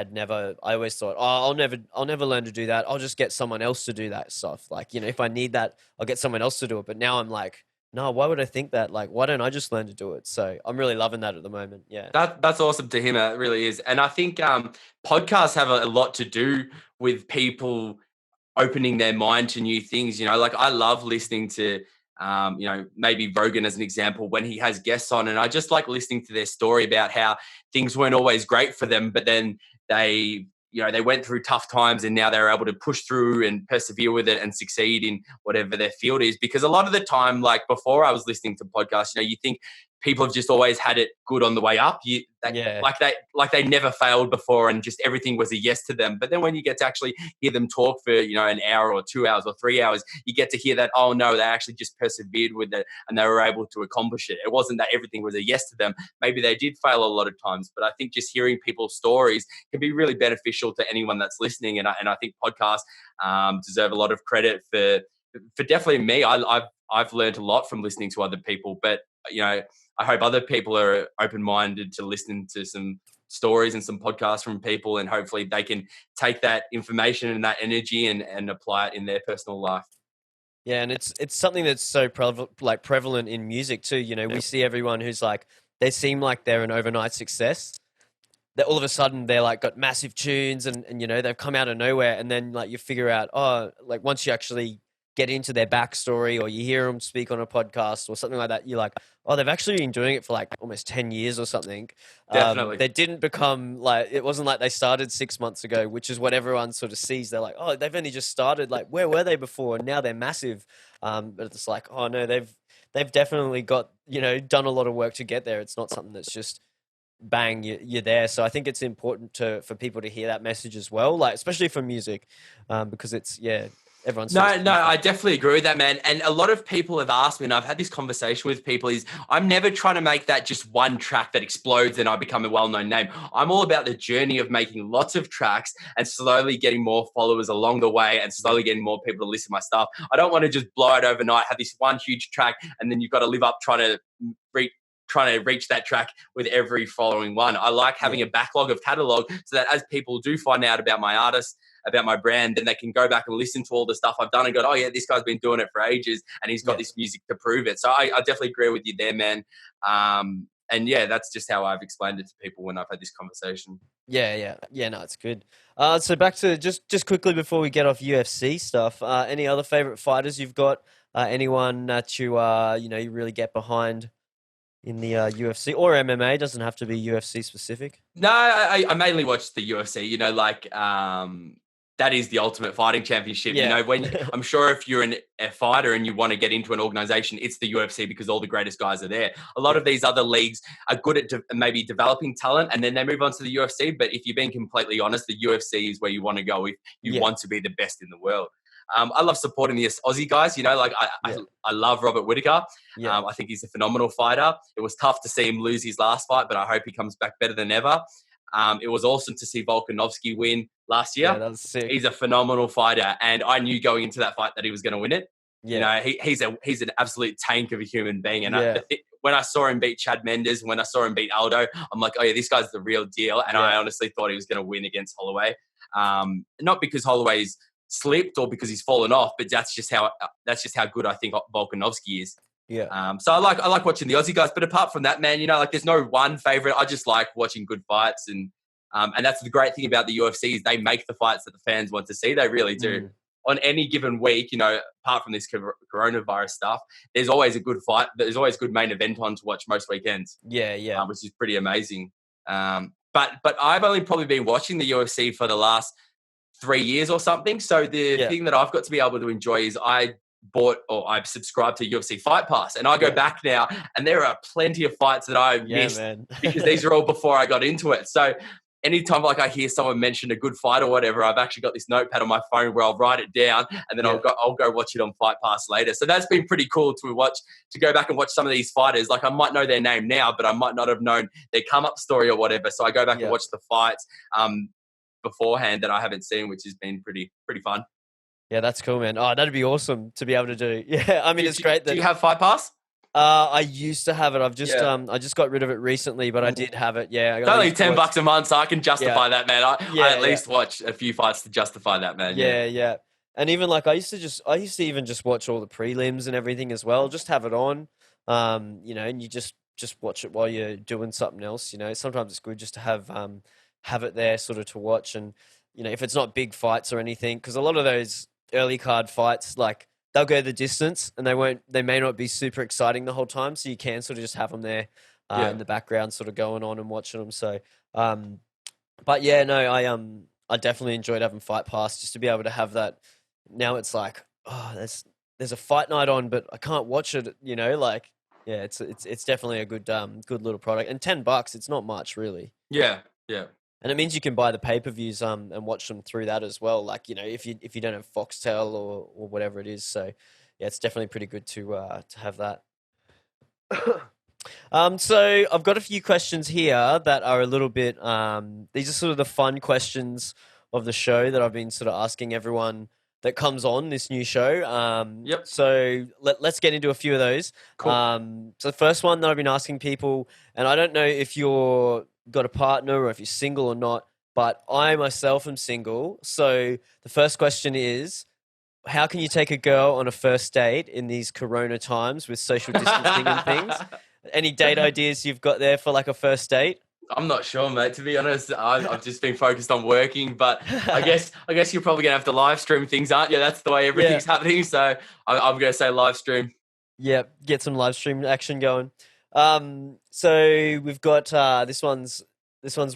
always thought, oh, I'll never learn to do that. I'll just get someone else to do that stuff. Like, if I need that, I'll get someone else to do it. But now I'm like, no, why would I think that? Like, why don't I just learn to do it? So I'm really loving that at the moment. Yeah. That's awesome to him. It really is. And I think podcasts have a lot to do with people opening their mind to new things. Like I love listening to, maybe Rogan as an example, when he has guests on, and I just like listening to their story about how things weren't always great for them, but then they went through tough times and now they're able to push through and persevere with it and succeed in whatever their field is. Because a lot of the time, like before I was listening to podcasts, you think people have just always had it good on the way up. Yeah. Like they never failed before and just everything was a yes to them. But then when you get to actually hear them talk for, an hour or 2 hours or 3 hours, you get to hear that, oh no, they actually just persevered with it and they were able to accomplish it. It wasn't that everything was a yes to them. Maybe they did fail a lot of times, but I think just hearing people's stories can be really beneficial to anyone that's listening. And I think podcasts deserve a lot of credit for definitely me. I've learned a lot from listening to other people, but I hope other people are open-minded to listening to some stories and some podcasts from people, and hopefully they can take that information and that energy and apply it in their personal life. Yeah, and it's something that's so prevalent in music too. We see everyone who's like they seem like they're an overnight success. That all of a sudden they're like got massive tunes and they've come out of nowhere, and then like you figure out, oh, like once you actually get into their backstory or you hear them speak on a podcast or something like that, you're like, oh, they've actually been doing it for like almost 10 years or something. Definitely. They didn't become like, it wasn't like they started 6 months ago, which is what everyone sort of sees. They're like, oh, they've only just started. Like, where were they before? And now they're massive. But it's like, oh no, they've definitely got, done a lot of work to get there. It's not something that's just bang, you're there. So I think it's important for people to hear that message as well, like especially for music, because it's everyone's No, I definitely agree with that, man. And a lot of people have asked me, and I've had this conversation with people, is I'm never trying to make that just one track that explodes and I become a well-known name. I'm all about the journey of making lots of tracks and slowly getting more followers along the way and slowly getting more people to listen to my stuff. I don't want to just blow it overnight, have this one huge track, and then you've got to live up trying to reach that track with every following one. I like having a backlog of catalog so that as people do find out about my artist, about my brand, then they can go back and listen to all the stuff I've done and go, oh yeah, this guy's been doing it for ages and he's got this music to prove it. So I definitely agree with you there, man. And yeah, that's just how I've explained it to people when I've had this conversation. Yeah. No, it's good. So back to just quickly before we get off UFC stuff, any other favorite fighters you've got? Anyone that you you really get behind in the UFC or MMA? Doesn't have to be UFC specific. No, I mainly watch the UFC, that is the ultimate fighting championship. When I'm sure if you're a fighter and you want to get into an organization, it's the UFC because all the greatest guys are there. A lot of these other leagues are good at maybe developing talent and then they move on to the UFC. But if you're being completely honest, the UFC is where you want to go if you want to be the best in the world. I love supporting the Aussie guys. I love Robert Whittaker. I think he's a phenomenal fighter. It was tough to see him lose his last fight, but I hope he comes back better than ever. It was awesome to see Volkanovski win last year. Yeah, that was sick. He's a phenomenal fighter, and I knew going into that fight that he was going to win it. Yeah. He's an absolute tank of a human being. And when I saw him beat Chad Mendes, when I saw him beat Aldo, I'm like, oh yeah, this guy's the real deal. And I honestly thought he was going to win against Holloway. Not because Holloway's slipped or because he's fallen off, but that's just how good I think Volkanovski is. Yeah. So I like watching the Aussie guys, but apart from that, man, there's no one favorite. I just like watching good fights, and that's the great thing about the UFC is they make the fights that the fans want to see. They really do. on any given week, apart from this coronavirus stuff, there's always a good fight. There's always a good main event on to watch most weekends. Yeah. Which is pretty amazing. But I've only probably been watching the UFC for the last 3 years or something. So the thing that I've got to be able to enjoy is I've subscribed to UFC Fight Pass, and I go back now, and there are plenty of fights that I missed because these are all before I got into it. So anytime I hear someone mention a good fight or whatever, I've actually got this notepad on my phone where I'll write it down, and then I'll go watch it on Fight Pass later. So that's been pretty cool to go back and watch some of these fighters. Like I might know their name now, but I might not have known their come up story or whatever. So I go back and watch the fights beforehand that I haven't seen, which has been pretty fun. Yeah, that's cool, man. Oh, that'd be awesome to be able to do. Yeah, I mean, it's great that... Do you have Fight Pass? I used to have it. I've just I just got rid of it recently, but I did have it. Yeah, it's only $10 a month, so I can justify that, man. I at least watch a few fights to justify that, man. Yeah. And even like I used to even just watch all the prelims and everything as well. Just have it on, and you just watch it while you're doing something else. Sometimes it's good just to have it there sort of to watch, and if it's not big fights or anything, because a lot of those early card fights, like they'll go the distance and they may not be super exciting the whole time. So you can sort of just have them there in the background sort of going on and watching them. So, but yeah, no, I definitely enjoyed having Fight Pass just to be able to have that. Now it's like, there's a fight night on, but I can't watch it, it's definitely a good little product, and $10, it's not much really. Yeah. And it means you can buy the pay-per-views and watch them through that as well. Like, if you don't have Foxtel or whatever it is. So yeah, it's definitely pretty good to have that. So I've got a few questions here that are a little bit these are sort of the fun questions of the show that I've been sort of asking everyone that comes on this new show. So let's get into a few of those. Cool. So the first one that I've been asking people, and I don't know if you're got a partner or if you're single or not, but I myself am single. So the first question is, how can you take a girl on a first date in these corona times with social distancing and things? Any date ideas you've got there for like a first date? I'm not sure, mate. To be honest, I've just been focused on working, but I guess you're probably gonna have to live stream things, aren't you? That's the way everything's happening. So I'm gonna say live stream. Yeah, get some live stream action going. So we've got this one's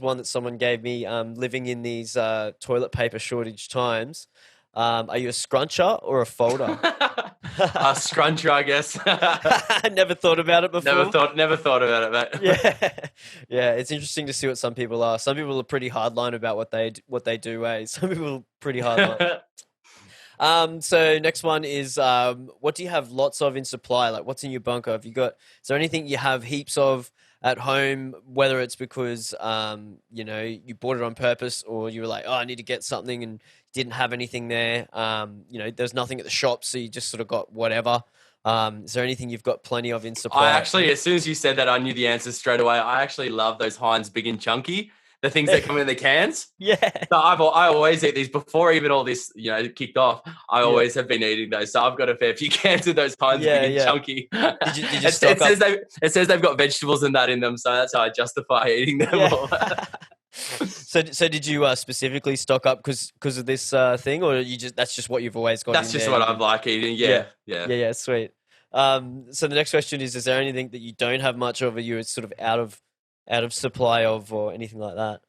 one that someone gave me. Living in these toilet paper shortage times, are you a scruncher or a folder? A scruncher, I guess. I never thought about it before. Never thought about it, mate. Yeah. It's interesting to see what some people are. Some people are pretty hardline about what they do. Some people are pretty hardline. So next one is, what do you have lots of in supply? Like, what's in your bunker? Is there anything you have heaps of at home, whether it's because, you bought it on purpose, or you were like, oh, I need to get something and didn't have anything there. There's nothing at the shop, so you just sort of got whatever. Is there anything you've got plenty of in supply? I actually, as soon as you said that, I knew the answer straight away. I actually love those Heinz Big and Chunky. The things that come in the cans. Yeah. So I always eat these before even all this, kicked off. I always have been eating those. So I've got a fair few cans of those Heinz Big and Chunky. Did you stock up? It says they've got vegetables and that in them. So that's how I justify eating them all. So did you specifically stock up because of this thing, or that's just what you've always got? That's just what I've like eating. Yeah. Sweet. So the next question is there anything that you don't have much of, or you're sort of out of supply of, or anything like that?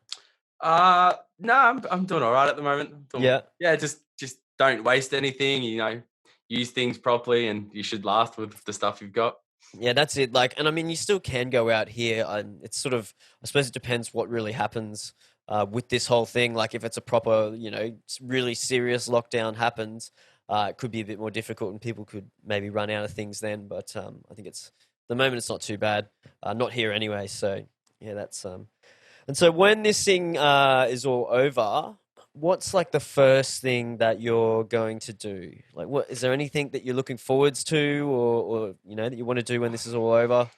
No, I'm doing all right at the moment. Just don't waste anything. Use things properly, and you should last with the stuff you've got. Yeah, that's it. Like, and I mean, you still can go out here, and it's sort of, I suppose it depends what really happens with this whole thing. Like, if it's a proper, really serious lockdown happens, it could be a bit more difficult, and people could maybe run out of things then. But I think the moment it's not too bad. Not here anyway. So yeah, that's And so when this thing is all over, what's like the first thing that you're going to do? Like, what is there anything that you're looking forwards to, or that you want to do when this is all over?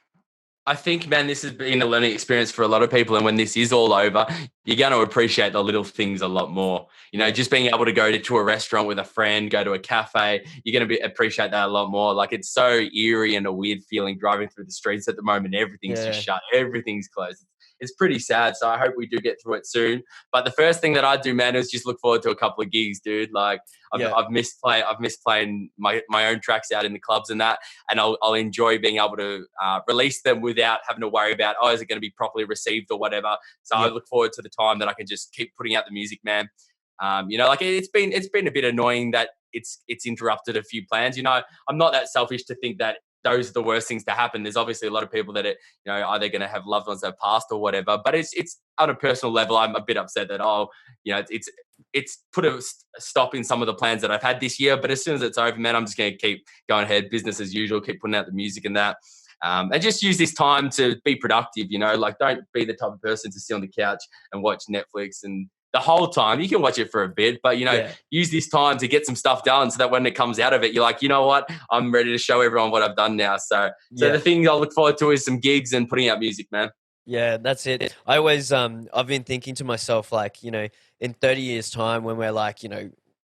I think, man, this has been a learning experience for a lot of people. And when this is all over, you're going to appreciate the little things a lot more. Just being able to go to a restaurant with a friend, go to a cafe, you're going to appreciate that a lot more. Like, it's so eerie and a weird feeling driving through the streets at the moment. Everything's just shut. Everything's closed. it's pretty sad. So I hope we do get through it soon. But the first thing that I do, man, is just look forward to a couple of gigs, dude. Like Yeah. I've missed playing my own tracks out in the clubs and that, and I'll enjoy being able to release them without having to worry about, oh, is it going to be properly received or whatever. So I Yeah. look forward to the time that I can just keep putting out the music, man. Like it's been a bit annoying that it's interrupted a few plans. I'm not that selfish to think that those are the worst things to happen. There's obviously a lot of people that are they're going to have loved ones that have passed or whatever. But it's on a personal level, I'm a bit upset that it's put a stop in some of the plans that I've had this year. But as soon as it's over, man, I'm just going to keep going ahead, business as usual, keep putting out the music and that. And just use this time to be productive, like don't be the type of person to sit on the couch and watch Netflix and the whole time. You can watch it for a bit, but use this time to get some stuff done so that when it comes out of it, you're like, you know what, I'm ready to show everyone what I've done now. So the thing I'll look forward to is some gigs and putting out music, man. Yeah, that's it. I always, I've been thinking to myself, like, in 30 years time when we're like,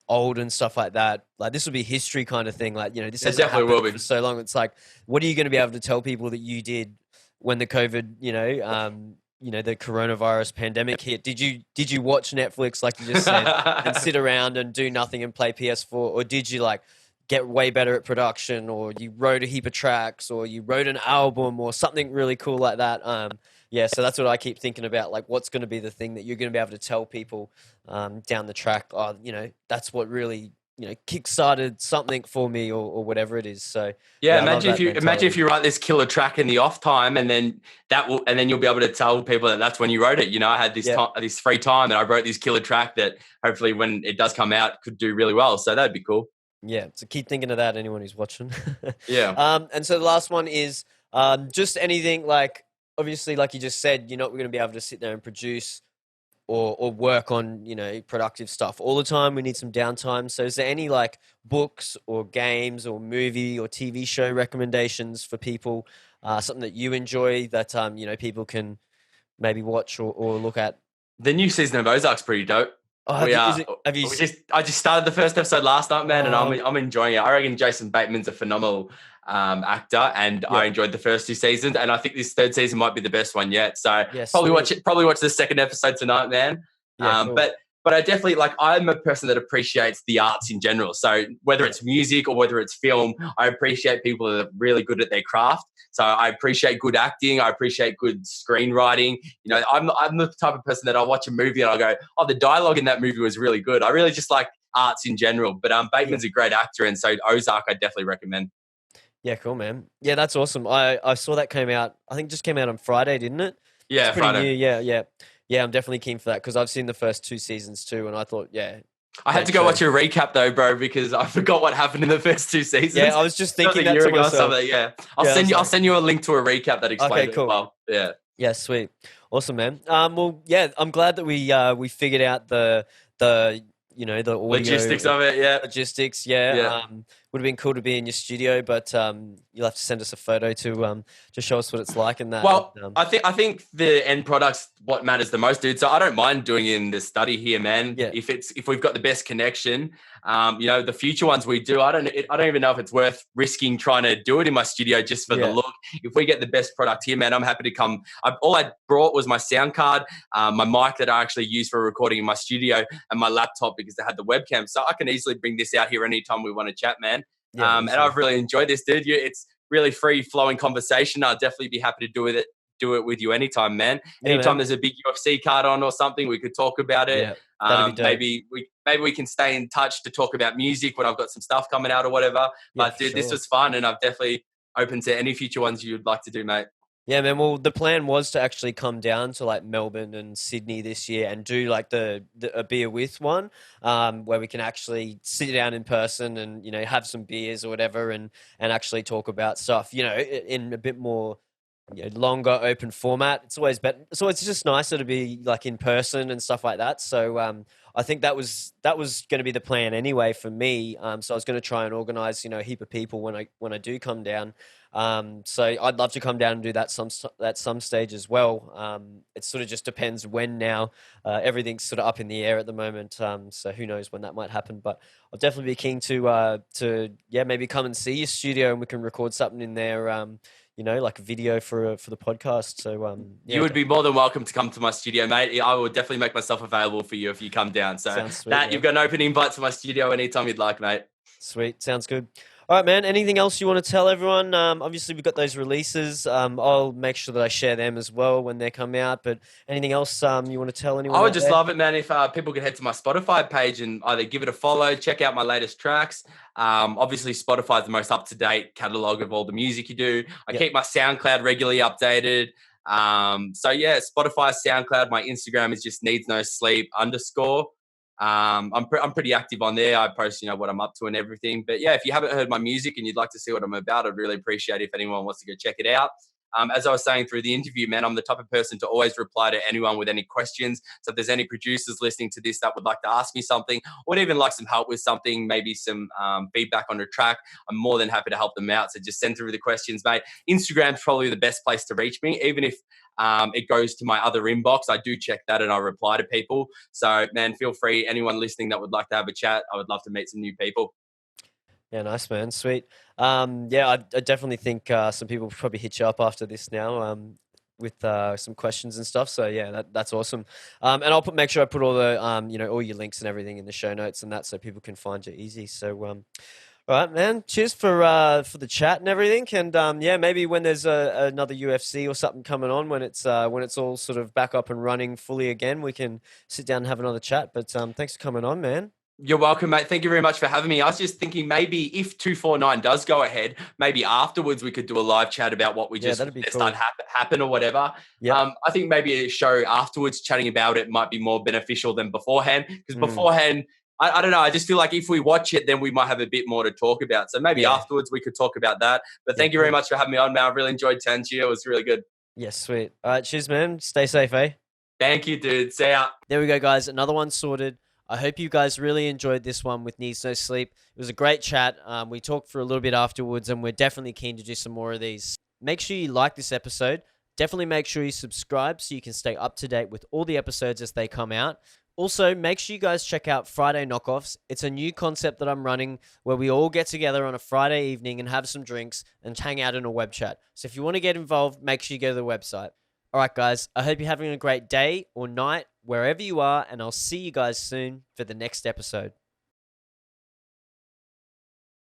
old and stuff like that, like this will be history kind of thing. Like, this has definitely will be for so long. It's like, what are you going to be able to tell people that you did when the COVID, the coronavirus pandemic hit? Did you watch Netflix like you just said and sit around and do nothing and play PS4, or did you like get way better at production, or you wrote a heap of tracks, or you wrote an album or something really cool like that? So that's what I keep thinking about, like what's going to be the thing that you're going to be able to tell people down the track. Oh, that's what really kickstarted something for me, or whatever it is. So imagine if you write this killer track in the off time, and then you'll be able to tell people that that's when you wrote it. I had this free time and I wrote this killer track that hopefully when it does come out could do really well. So that'd be cool. Yeah, so keep thinking of that, anyone who's watching. Yeah. And so the last one is just anything, like obviously, like you just said, you're not going to be able to sit there and produce or work on, productive stuff all the time. We need some downtime. So is there any like books or games or movie or TV show recommendations for people, something that you enjoy that, people can maybe watch or look at? The new season of Ozark's pretty dope. I just started the first episode last night, man, and I'm enjoying it. I reckon Jason Bateman's a phenomenal actor, and I enjoyed the first two seasons, and I think this third season might be the best one yet. So probably watch the second episode tonight, man. Cool. But I definitely I'm a person that appreciates the arts in general. So whether it's music or whether it's film, I appreciate people that are really good at their craft. So I appreciate good acting. I appreciate good screenwriting. I'm the type of person that I'll watch a movie and I'll go, oh, the dialogue in that movie was really good. I really just like arts in general. But Bateman's a great actor, and so Ozark I definitely recommend. Yeah, cool, man. Yeah, that's awesome. I saw that came out. I think it just came out on Friday, didn't it? Yeah, it's pretty new. Yeah, I'm definitely keen for that because I've seen the first two seasons too, and I thought, I had to go watch a recap though, bro, because I forgot what happened in the first two seasons. Yeah, I was just thinking that to myself. I'll send you a link to a recap that explains it well. Yeah. Yeah, sweet. Awesome, man. Well, yeah, I'm glad that we figured out the the audio, logistics of it. Yeah. Logistics. Yeah. Would have been cool to be in your studio, but you'll have to send us a photo to show us what it's like and that. Well, I think the end product's what matters the most, dude. So I don't mind doing it in the study here, man. Yeah. If we've got the best connection, the future ones we do, I don't even know if it's worth risking trying to do it in my studio just for the look. If we get the best product here, man, I'm happy to come. All I brought was my sound card, my mic that I actually use for recording in my studio, and my laptop because they had the webcam. So I can easily bring this out here anytime we want to chat, man. Yeah, and I've really enjoyed this, dude. It's really free flowing conversation. I'll definitely be happy to do it with you anytime, man. Anytime there's a big UFC card on or something, we could talk about it. Yeah, maybe we can stay in touch to talk about music when I've got some stuff coming out or whatever. But dude, this was fun, and I'm definitely open to any future ones you'd like to do, mate. Yeah, man. Well, the plan was to actually come down to like Melbourne and Sydney this year and do like a beer with one, where we can actually sit down in person and have some beers or whatever and actually talk about stuff in a bit more longer open format. It's always better. So it's just nicer to be like in person and stuff like that. So I think that was going to be the plan anyway for me. So I was going to try and organize a heap of people when I do come down. So I'd love to come down and do that at some stage as well. It sort of just depends when now. Everything's sort of up in the air at the moment. So who knows when that might happen, but I'll definitely be keen to maybe come and see your studio and we can record something in there. like a video for the podcast. So You would be more than welcome to come to my studio, mate. I will definitely make myself available for you if you come down. So sounds sweet. that you've got an open invite to my studio anytime you'd like, mate. Sweet, sounds good. All right, man. Anything else you want to tell everyone? Obviously, we've got those releases. I'll make sure that I share them as well when they come out. But anything else you want to tell anyone? I would out just there? love it, man, if people could head to my Spotify page and either give it a follow, check out my latest tracks. Obviously, Spotify is the most up-to-date catalog of all the music you do. I keep my SoundCloud regularly updated. So yeah, Spotify, SoundCloud. My Instagram is just needs no sleep _. I'm pretty active on there. I post, what I'm up to and everything. But yeah, if you haven't heard my music and you'd like to see what I'm about, I'd really appreciate if anyone wants to go check it out. As I was saying through the interview, man, I'm the type of person to always reply to anyone with any questions. So if there's any producers listening to this that would like to ask me something, or even like some help with something, maybe some feedback on a track, I'm more than happy to help them out. So just send through the questions, mate. Instagram's probably the best place to reach me, even if it goes to my other inbox. I do check that and I reply to people. So, man, feel free. Anyone listening that would like to have a chat, I would love to meet some new people. Yeah, nice, man. Sweet. Yeah, I definitely think some people will probably hit you up after this now with some questions and stuff. So yeah, that's awesome. And I'll make sure I put all the all your links and everything in the show notes and that, so people can find you easy. So all right, man. Cheers for the chat and everything. And yeah, maybe when there's another UFC or something coming on, when it's all sort of back up and running fully again, we can sit down and have another chat. But thanks for coming on, man. You're welcome, mate. Thank you very much for having me. I was just thinking maybe if 249 does go ahead, maybe afterwards we could do a live chat about what we just that'd be cool. done happen or whatever. Yep. I think maybe a show afterwards chatting about it might be more beneficial than beforehand, because beforehand, I don't know. I just feel like if we watch it, then we might have a bit more to talk about. So maybe afterwards we could talk about that. But thank you very much for having me on, man. I really enjoyed chatting to you. It was really good. Yes, sweet. All right, cheers, man. Stay safe, eh? Thank you, dude. See ya. There we go, guys. Another one sorted. I hope you guys really enjoyed this one with Needs No Sleep. It was a great chat. We talked for a little bit afterwards, and we're definitely keen to do some more of these. Make sure you like this episode. Definitely make sure you subscribe so you can stay up to date with all the episodes as they come out. Also, make sure you guys check out Friday Knockoffs. It's a new concept that I'm running where we all get together on a Friday evening and have some drinks and hang out in a web chat. So if you want to get involved, make sure you go to the website. All right, guys, I hope you're having a great day or night, wherever you are, and I'll see you guys soon for the next episode.